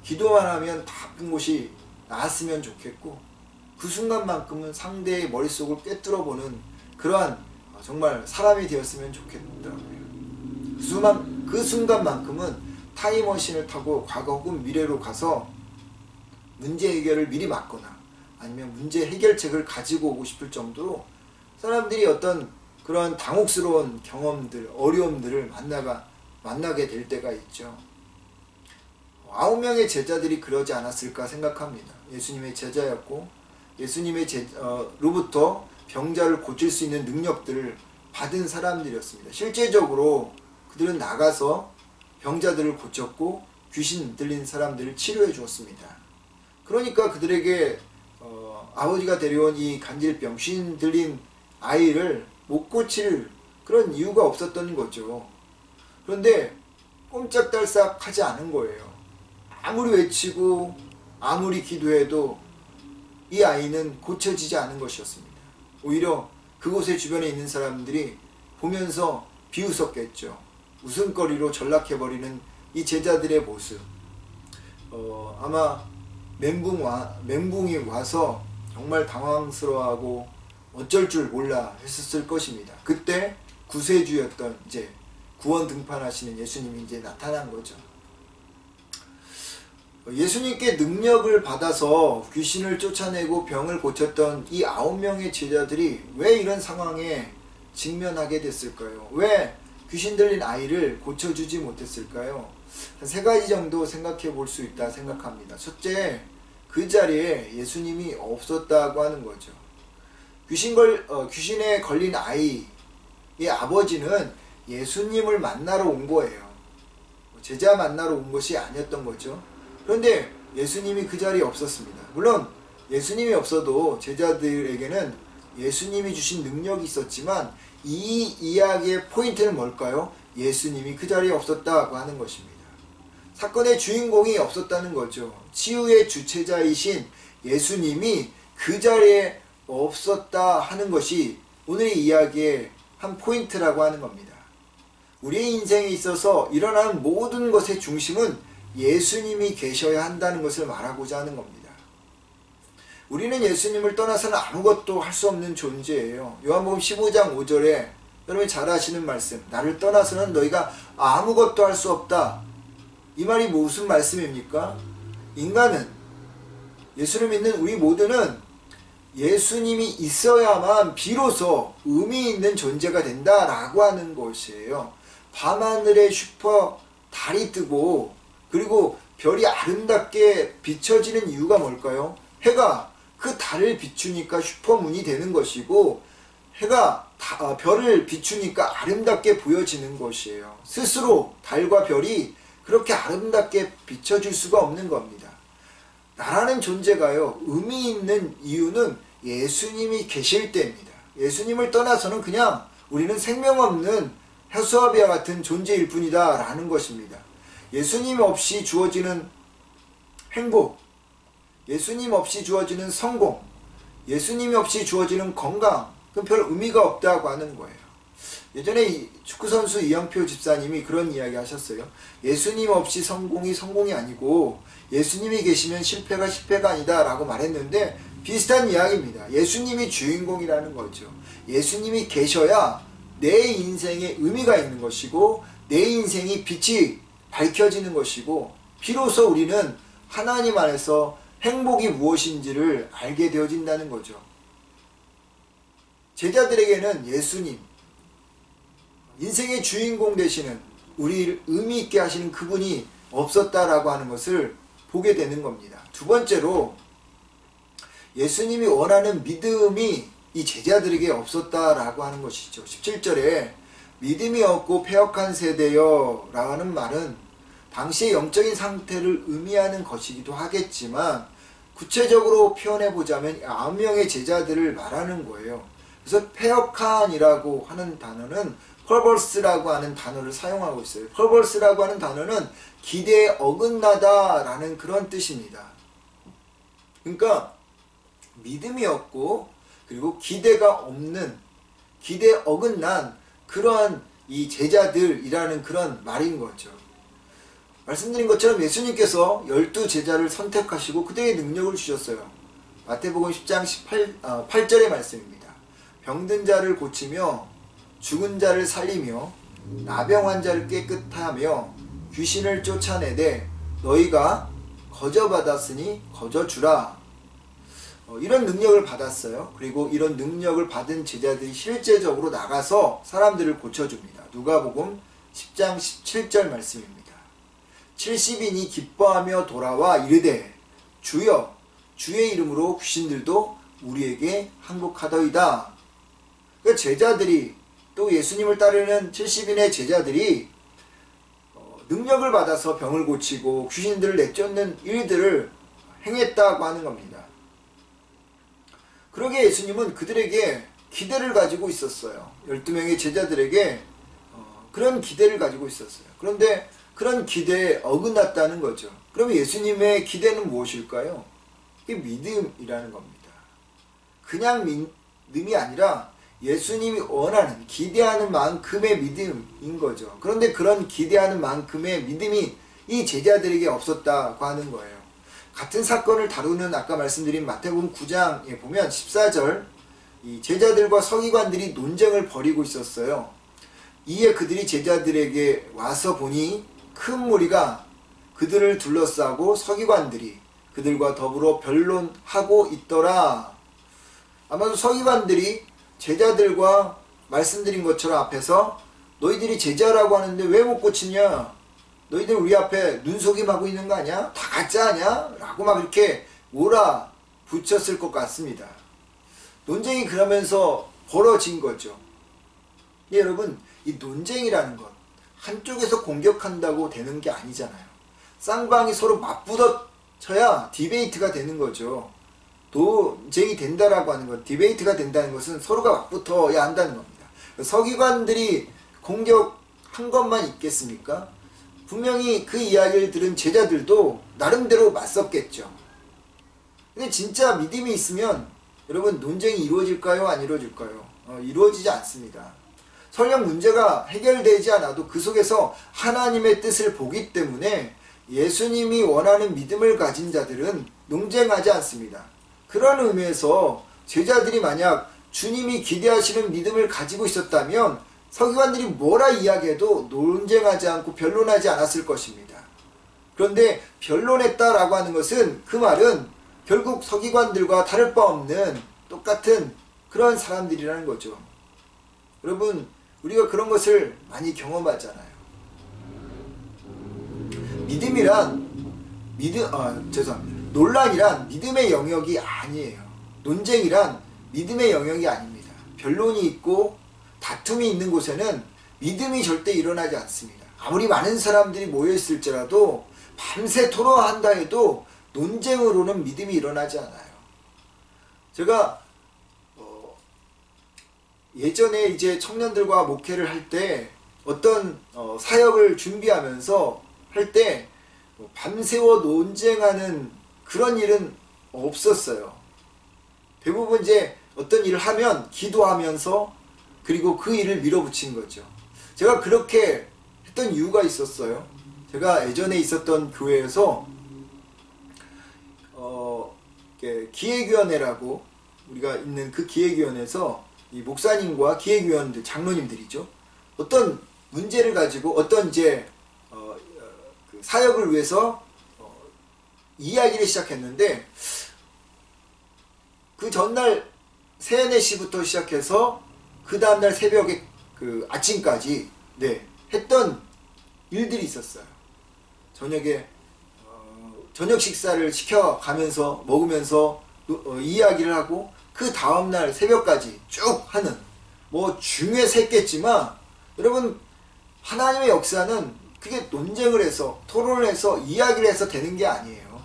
기도만 하면 다 아픈 곳이 나았으면 좋겠고, 그 순간만큼은 상대의 머릿속을 꿰뚫어보는 그러한 정말 사람이 되었으면 좋겠더라고요. 그 순간만큼은 타임머신을 타고 과거 혹은 미래로 가서 문제 해결을 미리 막거나 아니면 문제 해결책을 가지고 오고 싶을 정도로 사람들이 어떤 그런 당혹스러운 경험들, 어려움들을 만나게 될 때가 있죠. 9명의 제자들이 그러지 않았을까 생각합니다. 예수님의 제자였고 예수님의 로부터 병자를 고칠 수 있는 능력들을 받은 사람들이었습니다. 실제적으로 그들은 나가서 병자들을 고쳤고 귀신 들린 사람들을 치료해 주었습니다. 그러니까 그들에게 아버지가 데려온 이 간질병, 귀신 들린 아이를 못 고칠 그런 이유가 없었던 거죠. 그런데 꼼짝달싹 하지 않은 거예요. 아무리 외치고 아무리 기도해도 이 아이는 고쳐지지 않은 것이었습니다. 오히려 그곳의 주변에 있는 사람들이 보면서 비웃었겠죠. 웃음거리로 전락해버리는 이 제자들의 모습. 아마 멘붕이 와서 정말 당황스러워하고 어쩔 줄 몰라 했었을 것입니다. 그때 구세주였던 이제 구원 등판하시는 예수님이 이제 나타난 거죠. 예수님께 능력을 받아서 귀신을 쫓아내고 병을 고쳤던 이 9명의 제자들이 왜 이런 상황에 직면하게 됐을까요? 왜 귀신 들린 아이를 고쳐주지 못했을까요? 한 3가지 정도 생각해 볼 수 있다 생각합니다. 첫째, 그 자리에 예수님이 없었다고 하는 거죠. 귀신에 걸린 아이의 아버지는 예수님을 만나러 온 거예요. 제자 만나러 온 것이 아니었던 거죠. 그런데 예수님이 그 자리에 없었습니다. 물론 예수님이 없어도 제자들에게는 예수님이 주신 능력이 있었지만 이 이야기의 포인트는 뭘까요? 예수님이 그 자리에 없었다고 하는 것입니다. 사건의 주인공이 없었다는 거죠. 치유의 주체자이신 예수님이 그 자리에 없었다 하는 것이 오늘의 이야기의 한 포인트라고 하는 겁니다. 우리의 인생에 있어서 일어나는 모든 것의 중심은 예수님이 계셔야 한다는 것을 말하고자 하는 겁니다. 우리는 예수님을 떠나서는 아무것도 할 수 없는 존재예요. 요한복음 15장 5절에 여러분이 잘 아시는 말씀, 나를 떠나서는 너희가 아무것도 할 수 없다. 이 말이 무슨 말씀입니까? 인간은, 예수를 믿는 우리 모두는 예수님이 있어야만 비로소 의미 있는 존재가 된다라고 하는 것이에요. 밤하늘에 달이 뜨고 그리고 별이 아름답게 비춰지는 이유가 뭘까요? 해가 그 달을 비추니까 슈퍼문이 되는 것이고, 해가 별을 비추니까 아름답게 보여지는 것이에요. 스스로 달과 별이 그렇게 아름답게 비춰질 수가 없는 겁니다. 나라는 존재가요, 의미 있는 이유는 예수님이 계실 때입니다. 예수님을 떠나서는 그냥 우리는 생명 없는 해수아비와 같은 존재일 뿐이다 라는 것입니다. 예수님 없이 주어지는 행복, 예수님 없이 주어지는 성공, 예수님 없이 주어지는 건강, 그건 별 의미가 없다고 하는 거예요. 예전에 축구선수 이영표 집사님이 그런 이야기 하셨어요. 예수님 없이 성공이 아니고 예수님이 계시면 실패가 아니다 라고 말했는데, 비슷한 이야기입니다. 예수님이 주인공이라는 거죠. 예수님이 계셔야 내 인생에 의미가 있는 것이고 내 인생이 빛이 밝혀지는 것이고 비로소 우리는 하나님 안에서 행복이 무엇인지를 알게 되어진다는 거죠. 제자들에게는 예수님, 인생의 주인공 되시는, 우리를 의미 있게 하시는 그분이 없었다라고 하는 것을 보게 되는 겁니다. 두 번째로, 예수님이 원하는 믿음이 이 제자들에게 없었다라고 하는 것이죠. 17절에 믿음이 없고 패역한 세대여 라는 말은 당시의 영적인 상태를 의미하는 것이기도 하겠지만 구체적으로 표현해 보자면 9명의 제자들을 말하는 거예요. 그래서 페어칸이라고 하는 단어는 퍼버스라고 하는 단어를 사용하고 있어요. 퍼버스라고 하는 단어는 기대에 어긋나다 라는 그런 뜻입니다. 그러니까 믿음이 없고 그리고 기대가 없는, 기대에 어긋난 그러한 이 제자들이라는 그런 말인 거죠. 말씀드린 것처럼 예수님께서 12제자를 선택하시고 그들에게 능력을 주셨어요. 마태복음 10장 8절의 말씀입니다. 병든 자를 고치며 죽은 자를 살리며 나병 자를 깨끗하며 귀신을 쫓아내되 너희가 거저 받았으니 거저 주라. 이런 능력을 받았어요. 그리고 이런 능력을 받은 제자들이 실제적으로 나가서 사람들을 고쳐줍니다. 누가복음 10장 17절 말씀입니다. 70인이 기뻐하며 돌아와 이르되 주여 주의 이름으로 귀신들도 우리에게 항복하더이다. 그러니까 제자들이 또 예수님을 따르는 70인의 제자들이 능력을 받아서 병을 고치고 귀신들을 내쫓는 일들을 행했다고 하는 겁니다. 그러기에 예수님은 그들에게 기대를 가지고 있었어요. 12명의 제자들에게 그런 기대를 가지고 있었어요. 그런데 그런 기대에 어긋났다는 거죠. 그러면 예수님의 기대는 무엇일까요? 그게 믿음이라는 겁니다. 그냥 믿음이 아니라 예수님이 원하는, 기대하는 만큼의 믿음인 거죠. 그런데 그런 기대하는 만큼의 믿음이 이 제자들에게 없었다고 하는 거예요. 같은 사건을 다루는 아까 말씀드린 마태복음 9장에 보면 14절, 이 제자들과 서기관들이 논쟁을 벌이고 있었어요. 이에 그들이 제자들에게 와서 보니 큰 무리가 그들을 둘러싸고 서기관들이 그들과 더불어 변론하고 있더라. 아마도 서기관들이 제자들과 말씀드린 것처럼 앞에서 너희들이 제자라고 하는데 왜 못 고치냐? 너희들 우리 앞에 눈속임하고 있는 거 아니야? 다 가짜 아니야? 라고 막 이렇게 몰아붙였을 것 같습니다. 논쟁이 그러면서 벌어진 거죠. 예, 여러분, 이 논쟁이라는 것 한쪽에서 공격한다고 되는 게 아니잖아요. 쌍방이 서로 맞붙어쳐야 디베이트가 되는 거죠. 논쟁이 된다라고 하는 것, 디베이트가 된다는 것은 서로가 맞붙어야 한다는 겁니다. 서기관들이 공격한 것만 있겠습니까? 분명히 그 이야기를 들은 제자들도 나름대로 맞섰겠죠. 근데 진짜 믿음이 있으면 여러분 논쟁이 이루어질까요? 안 이루어질까요? 이루어지지 않습니다. 설령 문제가 해결되지 않아도 그 속에서 하나님의 뜻을 보기 때문에 예수님이 원하는 믿음을 가진 자들은 논쟁하지 않습니다. 그런 의미에서 제자들이 만약 주님이 기대하시는 믿음을 가지고 있었다면 서기관들이 뭐라 이야기해도 논쟁하지 않고 변론하지 않았을 것입니다. 그런데 변론했다라고 하는 것은 그 말은 결국 서기관들과 다를 바 없는 똑같은 그런 사람들이라는 거죠. 여러분, 우리가 그런 것을 많이 경험하잖아요. 논란이란 믿음의 영역이 아니에요. 논쟁이란 믿음의 영역이 아닙니다. 변론이 있고 다툼이 있는 곳에는 믿음이 절대 일어나지 않습니다. 아무리 많은 사람들이 모여있을지라도 밤새 토론한다 해도 논쟁으로는 믿음이 일어나지 않아요. 제가 예전에 이제 청년들과 목회를 할 때 어떤 사역을 준비하면서 할 때 밤새워 논쟁하는 그런 일은 없었어요. 대부분 이제 어떤 일을 하면 기도하면서 그리고 그 일을 밀어붙인 거죠. 제가 그렇게 했던 이유가 있었어요. 제가 예전에 있었던 교회에서 기획위원회라고 우리가 있는 그 기획위원회에서 이 목사님과 기획위원들, 장로님들이죠. 어떤 문제를 가지고 어떤 이제 그 사역을 위해서 이야기를 시작했는데 그 전날 세네시부터 시작해서 그 다음날 새벽에 그 아침까지 했던 일들이 있었어요. 저녁에 저녁 식사를 시켜가면서 먹으면서 이야기를 하고 그 다음날 새벽까지 쭉 하는 뭐 중에 샜겠지만 여러분 하나님의 역사는 그게 논쟁을 해서 토론을 해서 이야기를 해서 되는 게 아니에요.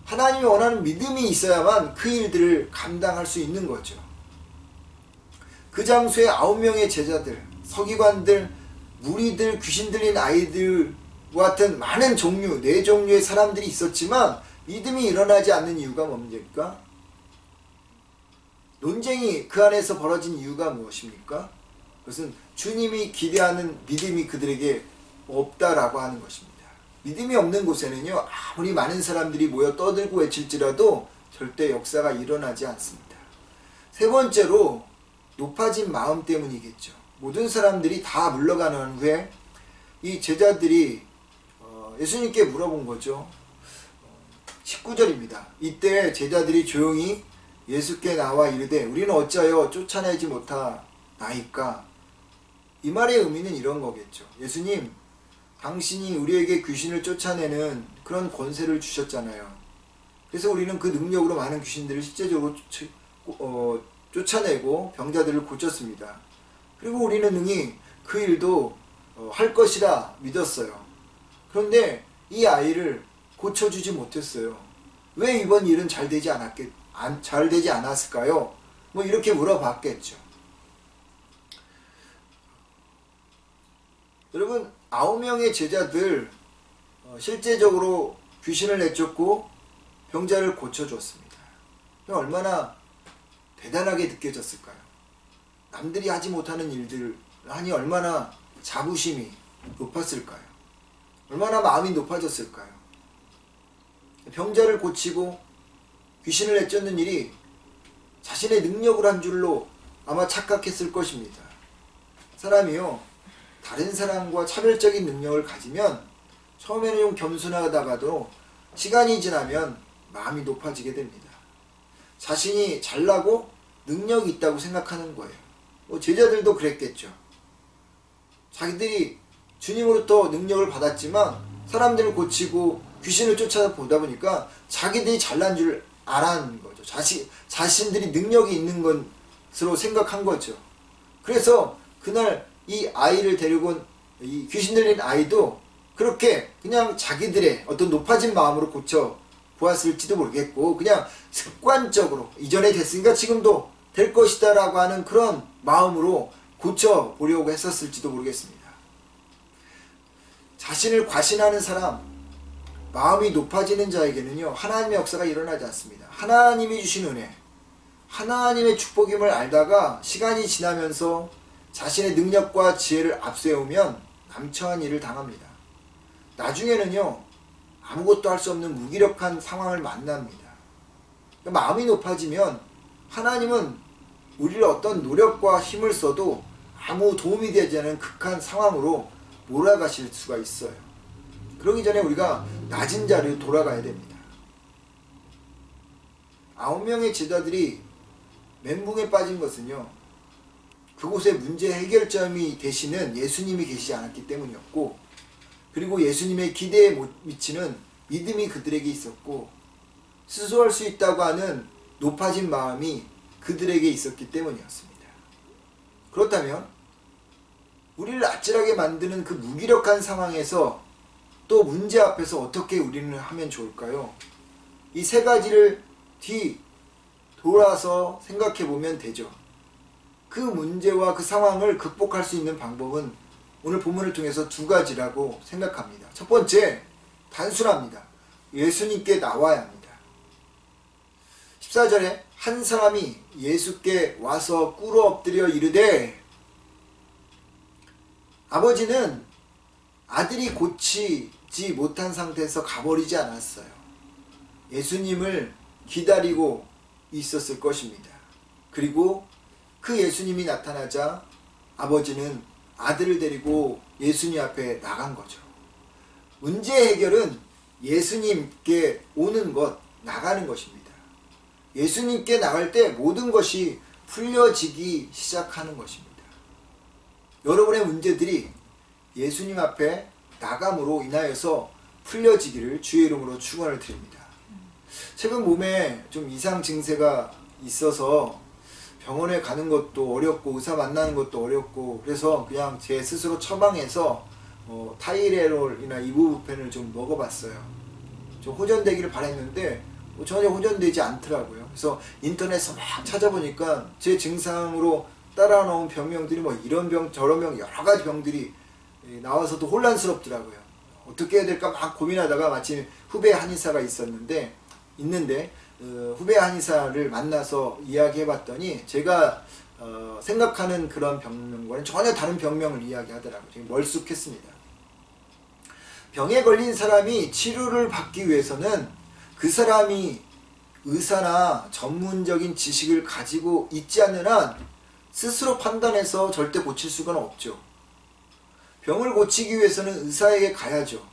하나님이 원하는 믿음이 있어야만 그 일들을 감당할 수 있는 거죠. 그 장소에 9명의 제자들, 서기관들, 무리들, 귀신 들린 아이들과 같은 많은 종류, 4종류의 사람들이 있었지만 믿음이 일어나지 않는 이유가 뭡니까? 논쟁이 그 안에서 벌어진 이유가 무엇입니까? 그것은 주님이 기대하는 믿음이 그들에게 없다라고 하는 것입니다. 믿음이 없는 곳에는요, 아무리 많은 사람들이 모여 떠들고 외칠지라도 절대 역사가 일어나지 않습니다. 세 번째로 높아진 마음 때문이겠죠. 모든 사람들이 다 물러가는 후에 이 제자들이 예수님께 물어본 거죠. 19절입니다. 이때 제자들이 조용히 예수께 나와 이르되 우리는 어찌하여 쫓아내지 못하나이까? 이 말의 의미는 이런 거겠죠. 예수님, 당신이 우리에게 귀신을 쫓아내는 그런 권세를 주셨잖아요. 그래서 우리는 그 능력으로 많은 귀신들을 실제적으로 쫓아내고 병자들을 고쳤습니다. 그리고 우리는 능히 그 일도 할 것이라 믿었어요. 그런데 이 아이를 고쳐주지 못했어요. 왜 이번 일은 잘 되지 않았을까요? 뭐 이렇게 물어봤겠죠. 여러분, 9명의 제자들 실제적으로 귀신을 내쫓고 병자를 고쳐줬습니다. 얼마나 대단하게 느껴졌을까요? 남들이 하지 못하는 일들을 하니 얼마나 자부심이 높았을까요? 얼마나 마음이 높아졌을까요? 병자를 고치고 귀신을 내쫓는 일이 자신의 능력을 한 줄로 아마 착각했을 것입니다. 사람이요, 다른 사람과 차별적인 능력을 가지면 처음에는 좀 겸손하다가도 시간이 지나면 마음이 높아지게 됩니다. 자신이 잘나고 능력이 있다고 생각하는 거예요. 제자들도 그랬겠죠. 자기들이 주님으로부터 능력을 받았지만 사람들을 고치고 귀신을 쫓아보다 보니까 자기들이 잘난 줄 알았는 거죠. 자신들이 능력이 있는 것으로 생각한 거죠. 그래서 그날 이 아이를 데리고 온 이 귀신 들린 아이도 그렇게 그냥 자기들의 어떤 높아진 마음으로 고쳐 보았을지도 모르겠고, 그냥 습관적으로 이전에 됐으니까 지금도 될 것이다 라고 하는 그런 마음으로 고쳐 보려고 했었을지도 모르겠습니다. 자신을 과신하는 사람, 마음이 높아지는 자에게는요, 하나님의 역사가 일어나지 않습니다. 하나님이 주신 은혜, 하나님의 축복임을 알다가 시간이 지나면서 자신의 능력과 지혜를 앞세우면 남처한 일을 당합니다. 나중에는요, 아무것도 할 수 없는 무기력한 상황을 만납니다. 마음이 높아지면 하나님은 우리를 어떤 노력과 힘을 써도 아무 도움이 되지 않은 극한 상황으로 몰아가실 수가 있어요. 그러기 전에 우리가 낮은 자리로 돌아가야 됩니다. 9명의 제자들이 멘붕에 빠진 것은요, 그곳에 문제 해결점이 되시는 예수님이 계시지 않았기 때문이었고, 그리고 예수님의 기대에 못 미치는 믿음이 그들에게 있었고, 스스로할 수 있다고 하는 높아진 마음이 그들에게 있었기 때문이었습니다. 그렇다면 우리를 아찔하게 만드는 그 무기력한 상황에서 또 문제 앞에서 어떻게 우리는 하면 좋을까요? 이 세 가지를 돌아서 생각해 보면 되죠. 그 문제와 그 상황을 극복할 수 있는 방법은 오늘 본문을 통해서 2가지라고 생각합니다. 첫 번째, 단순합니다. 예수님께 나와야 합니다. 14절에 한 사람이 예수께 와서 꿇어 엎드려 이르되, 아버지는 아들이 고치지 못한 상태에서 가버리지 않았어요. 예수님을 기다리고 있었을 것입니다. 그리고 그 예수님이 나타나자 아버지는 아들을 데리고 예수님 앞에 나간 거죠. 문제 해결은 예수님께 오는 것, 나가는 것입니다. 예수님께 나갈 때 모든 것이 풀려지기 시작하는 것입니다. 여러분의 문제들이 예수님 앞에 나감으로 인하여서 풀려지기를 주의 이름으로 축원을 드립니다. 최근 몸에 좀 이상 증세가 있어서 병원에 가는 것도 어렵고 의사 만나는 것도 어렵고, 그래서 그냥 제 스스로 처방해서 타이레놀이나 이부프펜을 좀 먹어봤어요. 좀 호전되기를 바랬는데 전혀 호전되지 않더라고요. 그래서 인터넷에서 막 찾아보니까 제 증상으로 따라 나온 병명들이 뭐 이런 병 저런 병 여러 가지 병들이 나와서도 혼란스럽더라고요. 어떻게 해야 될까 막 고민하다가 마침 후배 한의사가 있는데 후배 한의사를 만나서 이야기해봤더니 제가 생각하는 그런 병명과는 전혀 다른 병명을 이야기하더라고요. 되게 멀쑥했습니다. 병에 걸린 사람이 치료를 받기 위해서는 그 사람이 의사나 전문적인 지식을 가지고 있지 않는 한 스스로 판단해서 절대 고칠 수가 없죠. 병을 고치기 위해서는 의사에게 가야죠.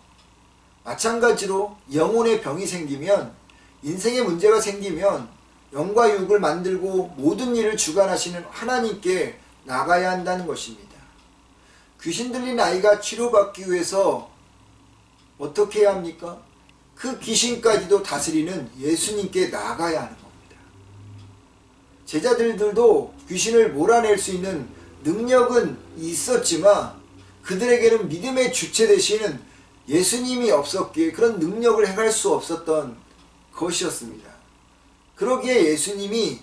마찬가지로 영혼의 병이 생기면, 인생의 문제가 생기면 영과 육을 만들고 모든 일을 주관하시는 하나님께 나가야 한다는 것입니다. 귀신 들린 아이가 치료받기 위해서 어떻게 해야 합니까? 그 귀신까지도 다스리는 예수님께 나가야 하는 겁니다. 제자들도 귀신을 몰아낼 수 있는 능력은 있었지만 그들에게는 믿음의 주체 되시는 예수님이 없었기에 그런 능력을 행할 수 없었던 것이었습니다. 그러기에 예수님이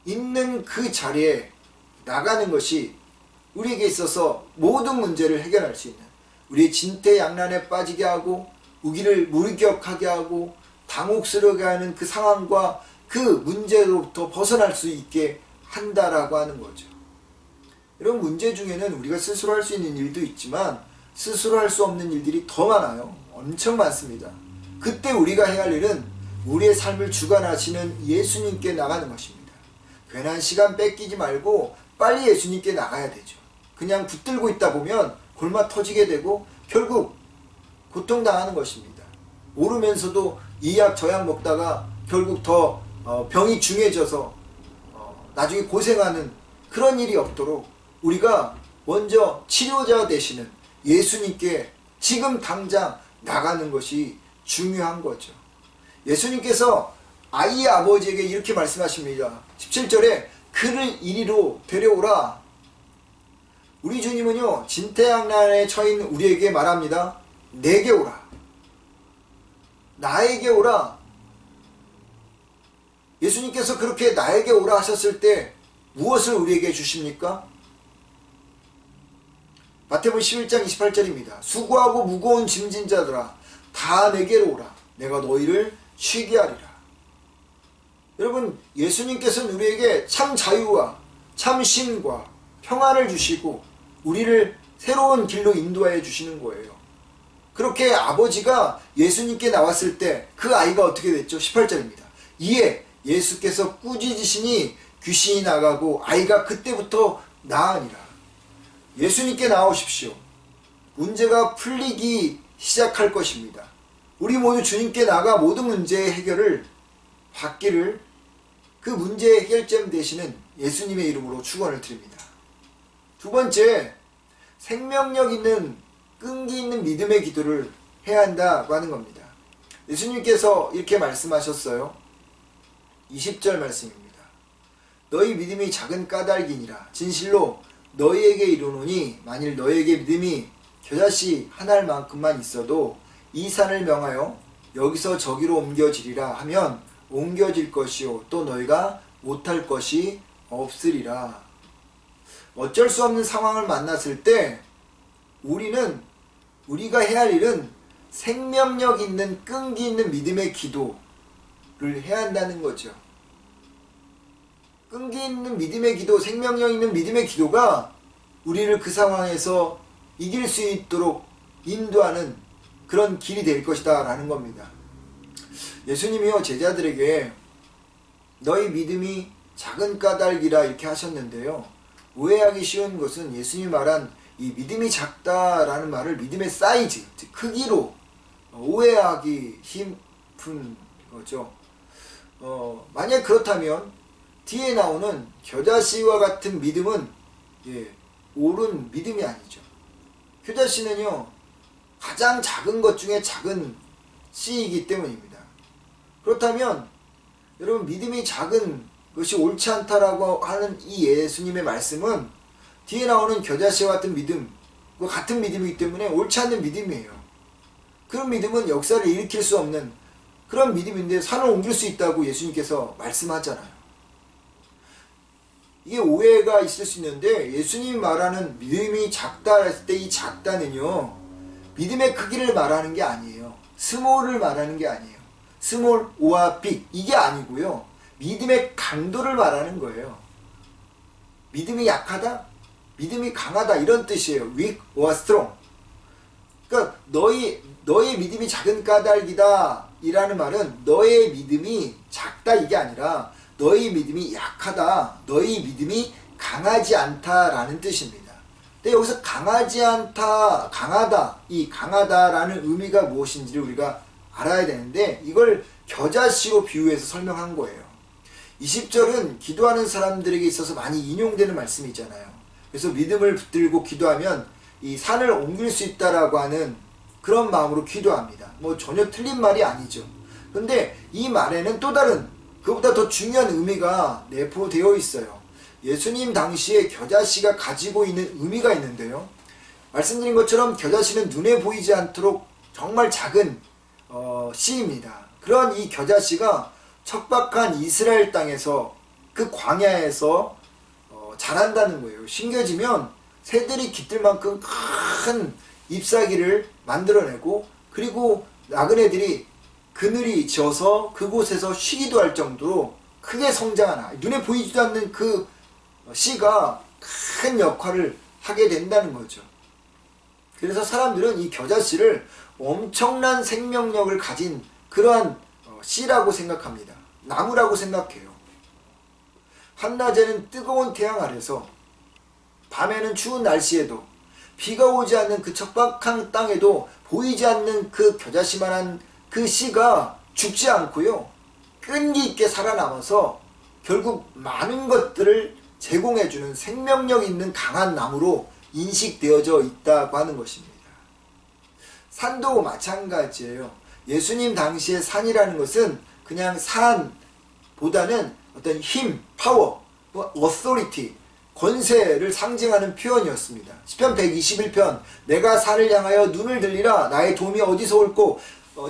있는 그 자리에 나가는 것이 우리에게 있어서 모든 문제를 해결할 수 있는, 우리의 진퇴양난에 빠지게 하고 우기를 무기력하게 하고 당혹스러게 하는 그 상황과 그 문제로부터 벗어날 수 있게 한다라고 하는 거죠. 이런 문제 중에는 우리가 스스로 할 수 있는 일도 있지만 스스로 할 수 없는 일들이 더 많아요. 엄청 많습니다. 그때 우리가 해야 할 일은 우리의 삶을 주관하시는 예수님께 나가는 것입니다. 괜한 시간 뺏기지 말고 빨리 예수님께 나가야 되죠. 그냥 붙들고 있다 보면 골마 터지게 되고 결국 고통당하는 것입니다. 모르면서도 이 약 저 약 먹다가 결국 더 병이 중해져서 나중에 고생하는 그런 일이 없도록 우리가 먼저 치료자 되시는 예수님께 지금 당장 나가는 것이 중요한 거죠. 예수님께서 아이의 아버지에게 이렇게 말씀하십니다. 17절에 그를 이리로 데려오라. 우리 주님은요, 진퇴양난에 처인 우리에게 말합니다. 내게 오라. 나에게 오라. 예수님께서 그렇게 나에게 오라 하셨을 때 무엇을 우리에게 주십니까? 마태복음 11장 28절입니다. 수고하고 무거운 짐진 자들아 다 내게로 오라. 내가 너희를 쉬게 하리라. 여러분, 예수님께서는 우리에게 참 자유와 참 쉼과 평안을 주시고 우리를 새로운 길로 인도하여 주시는 거예요. 그렇게 아버지가 예수님께 나왔을 때 그 아이가 어떻게 됐죠? 18절입니다. 이에 예수께서 꾸짖으시니 귀신이 나가고 아이가 그때부터 나으니라. 예수님께 나오십시오. 문제가 풀리기 시작할 것입니다. 우리 모두 주님께 나가 모든 문제의 해결을 받기를, 그 문제의 해결점 되시는 예수님의 이름으로 축원을 드립니다. 두 번째, 생명력 있는 끈기 있는 믿음의 기도를 해야 한다고 하는 겁니다. 예수님께서 이렇게 말씀하셨어요. 20절 말씀입니다. 너희 믿음이 작은 까닭이니라. 진실로 너희에게 이르노니 만일 너희에게 믿음이 겨자씨 한 알만큼만 있어도 이 산을 명하여 여기서 저기로 옮겨지리라 하면 옮겨질 것이요 또 너희가 못할 것이 없으리라. 어쩔 수 없는 상황을 만났을 때 우리가 해야 할 일은 생명력 있는 끈기 있는 믿음의 기도를 해야 한다는 거죠. 끈기 있는 믿음의 기도, 생명력 있는 믿음의 기도가 우리를 그 상황에서 이길 수 있도록 인도하는 그런 길이 될 것이다 라는 겁니다. 예수님이요, 제자들에게 너희 믿음이 작은 까닭이라 이렇게 하셨는데요, 오해하기 쉬운 것은 예수님이 말한 이 믿음이 작다라는 말을 믿음의 사이즈, 즉 크기로 오해하기 힘든 거죠. 만약 그렇다면 뒤에 나오는 겨자씨와 같은 믿음은 옳은 믿음이 아니죠. 겨자씨는요, 가장 작은 것 중에 작은 씨이기 때문입니다. 그렇다면 여러분, 믿음이 작은 것이 옳지 않다라고 하는 이 예수님의 말씀은 뒤에 나오는 겨자씨와 같은 믿음, 같은 믿음이기 때문에 옳지 않는 믿음이에요. 그런 믿음은 역사를 일으킬 수 없는 그런 믿음인데 산을 옮길 수 있다고 예수님께서 말씀하잖아요. 이게 오해가 있을 수 있는데 예수님이 말하는 믿음이 작다 했을 때 이 작다는요, 믿음의 크기를 말하는 게 아니에요. 스몰을 말하는 게 아니에요. 스몰 오와 빅 이게 아니고요. 믿음의 강도를 말하는 거예요. 믿음이 약하다? 믿음이 강하다 이런 뜻이에요. weak or strong. 그러니까 너의 믿음이 작은 까닭이다 이라는 말은 너의 믿음이 작다 이게 아니라 너의 믿음이 약하다, 너의 믿음이 강하지 않다라는 뜻입니다. 근데 여기서 강하지 않다, 강하다, 이 강하다라는 의미가 무엇인지를 우리가 알아야 되는데 이걸 겨자씨로 비유해서 설명한 거예요. 20절은 기도하는 사람들에게 있어서 많이 인용되는 말씀이잖아요. 그래서 믿음을 붙들고 기도하면 이 산을 옮길 수 있다라고 하는 그런 마음으로 기도합니다. 뭐 전혀 틀린 말이 아니죠. 근데 이 말에는 또 다른 그보다 더 중요한 의미가 내포되어 있어요. 예수님 당시에 겨자씨가 가지고 있는 의미가 있는데요. 말씀드린 것처럼 겨자씨는 눈에 보이지 않도록 정말 작은 씨입니다. 그런 이 겨자씨가 척박한 이스라엘 땅에서 그 광야에서 자란다는 거예요. 심겨지면 새들이 깃들 만큼 큰 잎사귀를 만들어내고 그리고 나그네들이 그늘이 져서 그곳에서 쉬기도 할 정도로 크게 성장하나 눈에 보이지도 않는 그 씨가 큰 역할을 하게 된다는 거죠. 그래서 사람들은 이 겨자씨를 엄청난 생명력을 가진 그러한 씨라고 생각합니다. 나무라고 생각해요. 한낮에는 뜨거운 태양 아래서 밤에는 추운 날씨에도 비가 오지 않는 그 척박한 땅에도 보이지 않는 그 겨자씨만한 그 씨가 죽지 않고요. 끈기 있게 살아남아서 결국 많은 것들을 제공해주는 생명력 있는 강한 나무로 인식되어져 있다고 하는 것입니다. 산도 마찬가지예요. 예수님 당시의 산이라는 것은 그냥 산보다는 어떤 힘, 파워, authority, 권세를 상징하는 표현이었습니다. 시편 121편 내가 산을 향하여 눈을 들리라 나의 도움이 어디서 올꼬.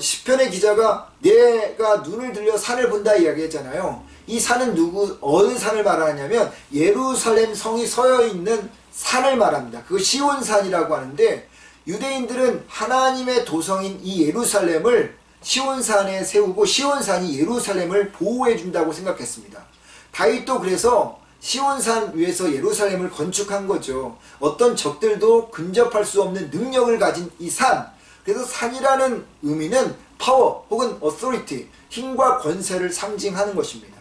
시편의 기자가 내가 눈을 들려 산을 본다 이야기했잖아요. 이 산은 어느 산을 말하냐면 예루살렘 성이 서여 있는 산을 말합니다. 그거 시온산이라고 하는데 유대인들은 하나님의 도성인 이 예루살렘을 시온산에 세우고 시온산이 예루살렘을 보호해 준다고 생각했습니다. 다윗도 그래서 시온산 위에서 예루살렘을 건축한 거죠. 어떤 적들도 근접할 수 없는 능력을 가진 이 산. 그래서 산이라는 의미는 파워 혹은 authority, 힘과 권세를 상징하는 것입니다.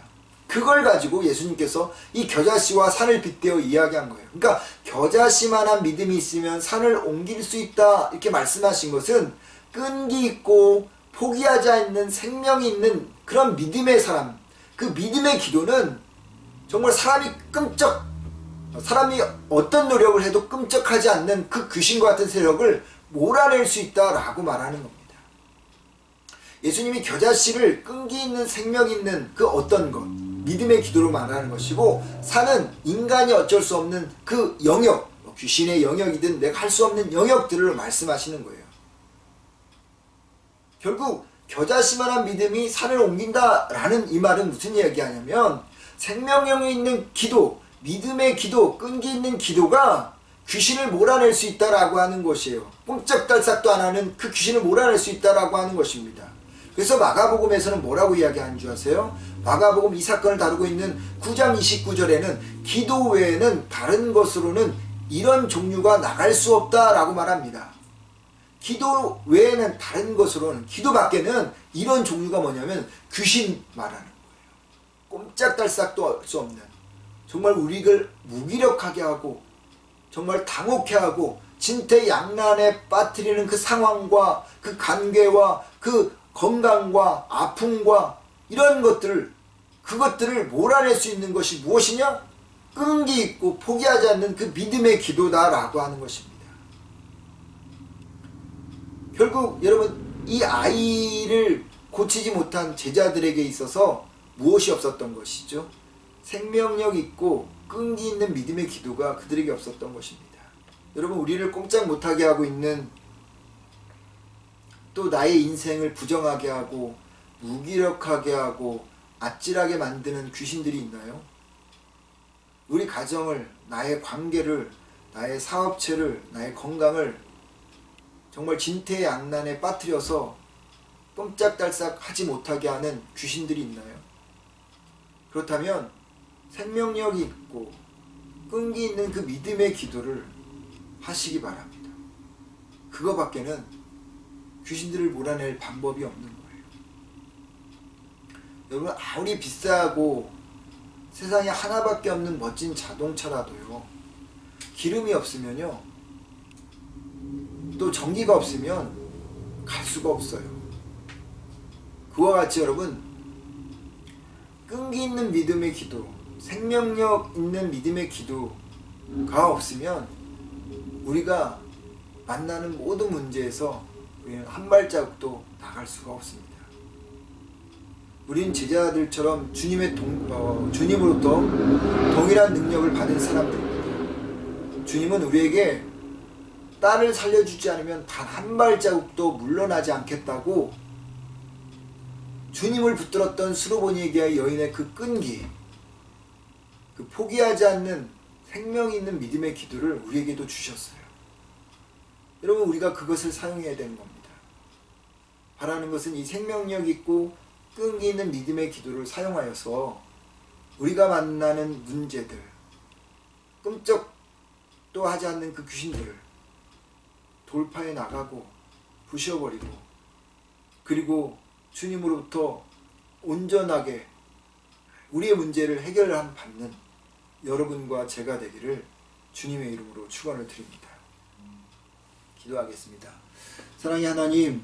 그걸 가지고 예수님께서 이 겨자씨와 산을 빗대어 이야기한 거예요. 그러니까 겨자씨만한 믿음이 있으면 산을 옮길 수 있다 이렇게 말씀하신 것은 끈기 있고 포기하지 않는 생명이 있는 그런 믿음의 사람, 그 믿음의 기도는 정말 사람이 어떤 노력을 해도 끔찍하지 않는 그 귀신과 같은 세력을 몰아낼 수 있다라고 말하는 겁니다. 예수님이 겨자씨를 끈기 있는 생명 있는 그 어떤 것, 믿음의 기도로 말하는 것이고 산은 인간이 어쩔 수 없는 그 영역, 귀신의 영역이든 내가 할 수 없는 영역들을 말씀하시는 거예요. 결국 겨자씨만한 믿음이 산을 옮긴다라는 이 말은 무슨 이야기하냐면 생명력이 있는 기도, 믿음의 기도, 끈기 있는 기도가 귀신을 몰아낼 수 있다라고 하는 것이에요. 꼼짝달싹도 안 하는 그 귀신을 몰아낼 수 있다라고 하는 것입니다. 그래서 마가복음에서는 뭐라고 이야기하는 줄 아세요? 마가복음 이 사건을 다루고 있는 9장 29절에는 기도 외에는 다른 것으로는 이런 종류가 나갈 수 없다라고 말합니다. 기도 외에는 다른 것으로는, 기도 밖에는 이런 종류가 뭐냐면 귀신 말하는 거예요. 꼼짝달싹도 할 수 없는, 정말 우리를 무기력하게 하고 정말 당혹해 하고 진퇴양난에 빠뜨리는 그 상황과 그 관계와 그 건강과 아픔과 이런 그것들을 몰아낼 수 있는 것이 무엇이냐? 끈기 있고 포기하지 않는 그 믿음의 기도다라고 하는 것입니다. 결국 여러분 이 아이를 고치지 못한 제자들에게 있어서 무엇이 없었던 것이죠? 생명력 있고 끈기 있는 믿음의 기도가 그들에게 없었던 것입니다. 여러분, 우리를 꼼짝 못하게 하고 있는, 또 나의 인생을 부정하게 하고 무기력하게 하고 아찔하게 만드는 귀신들이 있나요? 우리 가정을, 나의 관계를, 나의 사업체를, 나의 건강을 정말 진퇴양난에 빠뜨려서 꼼짝달싹 하지 못하게 하는 귀신들이 있나요? 그렇다면 생명력이 있고 끈기 있는 그 믿음의 기도를 하시기 바랍니다. 그거밖에는 귀신들을 몰아낼 방법이 없는 거예요. 여러분, 아무리 비싸고 세상에 하나밖에 없는 멋진 자동차라도요, 기름이 없으면요, 또 전기가 없으면 갈 수가 없어요. 그와 같이 여러분, 끈기 있는 믿음의 기도, 생명력 있는 믿음의 기도가 없으면 우리가 만나는 모든 문제에서 우리는 한 발자국도 나갈 수가 없습니다. 우린 제자들처럼 주님으로부터 동일한 능력을 받은 사람들입니다. 주님은 우리에게 딸을 살려주지 않으면 단 한 발자국도 물러나지 않겠다고 주님을 붙들었던 수로보니게의 여인의 그 끈기, 그 포기하지 않는 생명 있는 믿음의 기도를 우리에게도 주셨어요. 여러분, 우리가 그것을 사용해야 되는 겁니다. 바라는 것은 이 생명력 있고 끈기 있는 믿음의 기도를 사용하여서 우리가 만나는 문제들, 끔찍도 하지 않는 그 귀신들을 돌파해 나가고 부셔버리고, 그리고 주님으로부터 온전하게 우리의 문제를 해결받는 여러분과 제가 되기를 주님의 이름으로 축원을 드립니다. 기도하겠습니다. 사랑의 하나님,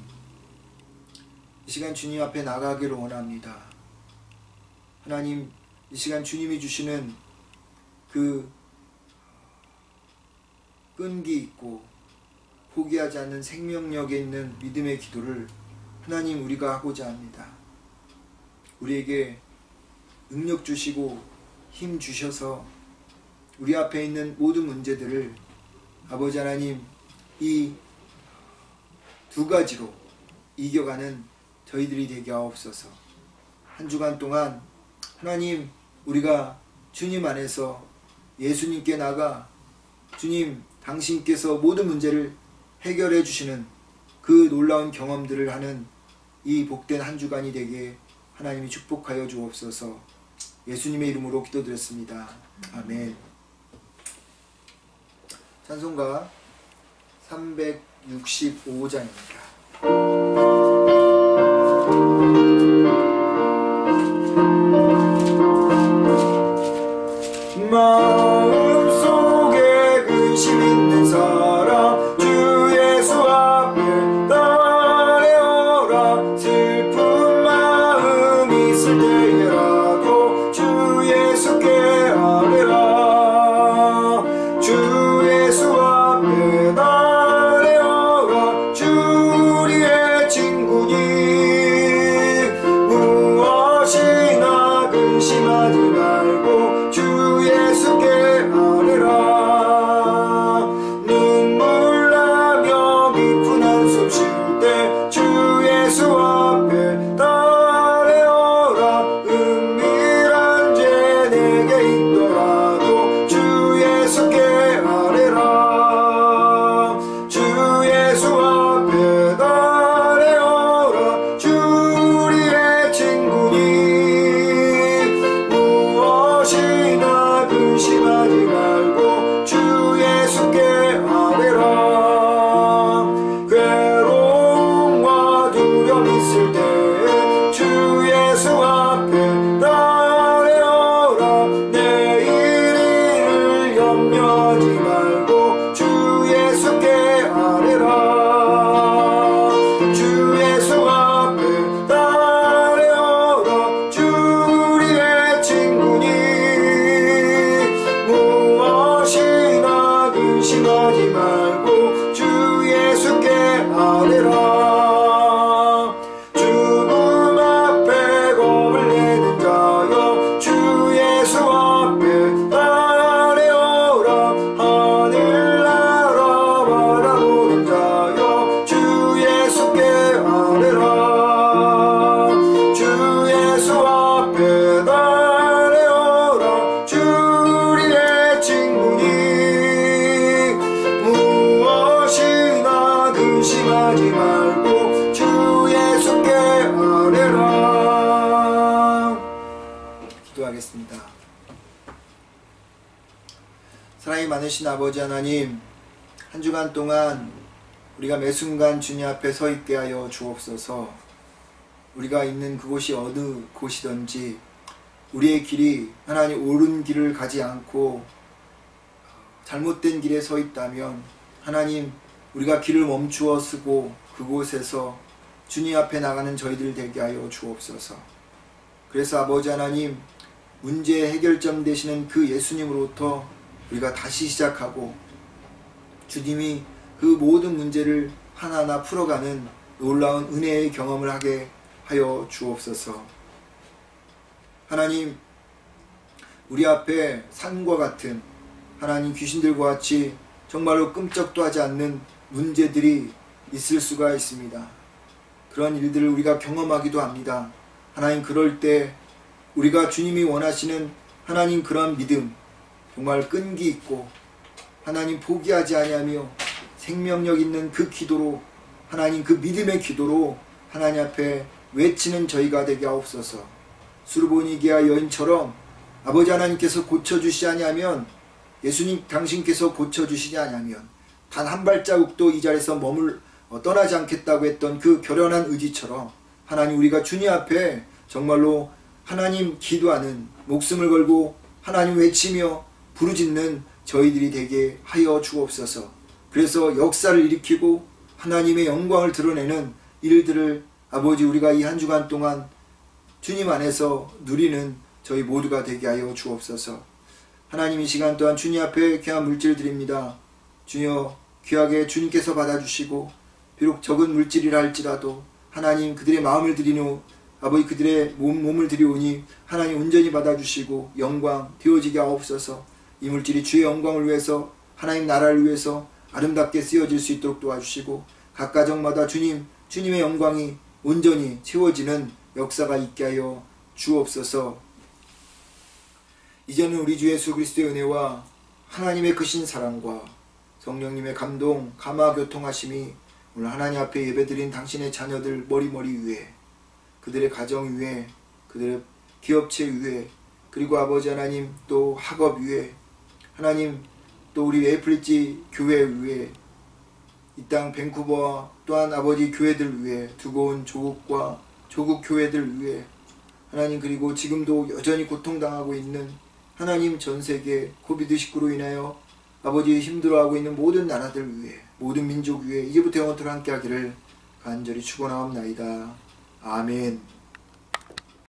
이 시간 주님 앞에 나가기를 원합니다. 하나님, 이 시간 주님이 주시는 그 끈기 있고 포기하지 않는 생명력에 있는 믿음의 기도를 하나님, 우리가 하고자 합니다. 우리에게 능력 주시고 힘 주셔서 우리 앞에 있는 모든 문제들을 아버지 하나님, 이 두 가지로 이겨가는 저희들이 되게 하옵소서. 한 주간 동안 하나님, 우리가 주님 안에서 예수님께 나가 주님, 당신께서 모든 문제를 해결해 주시는 그 놀라운 경험들을 하는 이 복된 한 주간이 되게 하나님이 축복하여 주옵소서. 예수님의 이름으로 기도드렸습니다. 아멘. 찬송가 365장입니다. 마음속에 근심 있는 사람 주 예수 앞에 따라오라. 슬픈 마음 있을 때에라도 주 예수께 아뢰라. 주 예수 앞에 따라오라. 주 우리의 친구니 무엇이나 근심하지 말고 주 예수께 아뢰라. 눈물 나며 깊은 한숨 쉴 때 주 예수 앞에 따라오라. 은밀한 죄 내게 있더라도 주 예수께 아뢰라. 주 예수 앞에 따라오라. 주 우리의 친구니 무엇이나 근심하지 말고 주 예수께 아뢰라. 괴로움과 두려움 있을 때 주 예수 앞에 따라오라. 내일 일을 염려하지 말고 주 예수께 아뢰라. 주 예수 앞에 따라오라. 주 우리의 친구니 무엇이나 근심하지 말고 주 예수께 아뢰라. 죽음 앞에 겁을 내는 자여 주 예수 앞에 아뢰오라. 하늘나라 사랑이 많으신 아버지 하나님, 한 주간 동안 우리가 매 순간 주님 앞에 서 있게 하여 주옵소서. 우리가 있는 그곳이 어느 곳이든지 우리의 길이 하나님 옳은 길을 가지 않고 잘못된 길에 서 있다면 하나님, 우리가 길을 멈추어 쓰고 그곳에서 주님 앞에 나가는 저희들 되게 하여 주옵소서. 그래서 아버지 하나님, 문제의 해결점 되시는 그 예수님으로부터 우리가 다시 시작하고 주님이 그 모든 문제를 하나하나 풀어가는 놀라운 은혜의 경험을 하게 하여 주옵소서. 하나님, 우리 앞에 산과 같은 하나님 귀신들과 같이 정말로 끔찍도 하지 않는 문제들이 있을 수가 있습니다. 그런 일들을 우리가 경험하기도 합니다. 하나님, 그럴 때 우리가 주님이 원하시는 하나님 그런 믿음, 정말 끈기 있고 하나님 포기하지 아니하며 생명력 있는 그 기도로, 하나님 그 믿음의 기도로 하나님 앞에 외치는 저희가 되게 하옵소서. 수르보니게아 여인처럼 아버지 하나님께서 고쳐주시지 아니하면, 예수님 당신께서 고쳐주시지 아니하면 단 한 발자국도 이 자리에서 떠나지 않겠다고 했던 그 결연한 의지처럼 하나님, 우리가 주님 앞에 정말로 하나님 기도하는, 목숨을 걸고 하나님 외치며 부르짖는 저희들이 되게 하여 주옵소서. 그래서 역사를 일으키고 하나님의 영광을 드러내는 일들을 아버지, 우리가 이 한 주간 동안 주님 안에서 누리는 저희 모두가 되게 하여 주옵소서. 하나님, 이 시간 또한 주님 앞에 귀한 물질 드립니다. 주여, 귀하게 주님께서 받아주시고 비록 적은 물질이라 할지라도 하나님, 그들의 마음을 드리노 아버지, 그들의 몸을 드리오니 하나님 온전히 받아주시고 영광 되어지게 하옵소서. 이 물질이 주의 영광을 위해서, 하나님 나라를 위해서 아름답게 쓰여질 수 있도록 도와주시고 각 가정마다 주님의 영광이 온전히 채워지는 역사가 있게 하여 주옵소서. 이제는 우리 주 예수 그리스도의 은혜와 하나님의 크신 사랑과 성령님의 감동, 감화 교통하심이 오늘 하나님 앞에 예배드린 당신의 자녀들 머리머리 위에, 그들의 가정 위에, 그들의 기업체 위에, 그리고 아버지 하나님 또 학업 위에, 하나님 또 우리 에이프리지 교회 위에, 이 땅 밴쿠버와 또한 아버지 교회들 위에, 두고 온 조국과 조국 교회들 위에, 하나님, 그리고 지금도 여전히 고통당하고 있는 하나님 전 세계 코비드19로 인하여 아버지 힘들어하고 있는 모든 나라들 위에, 모든 민족 위에 이제부터 영원토록 함께 하기를 간절히 축원하옵나이다. 아멘.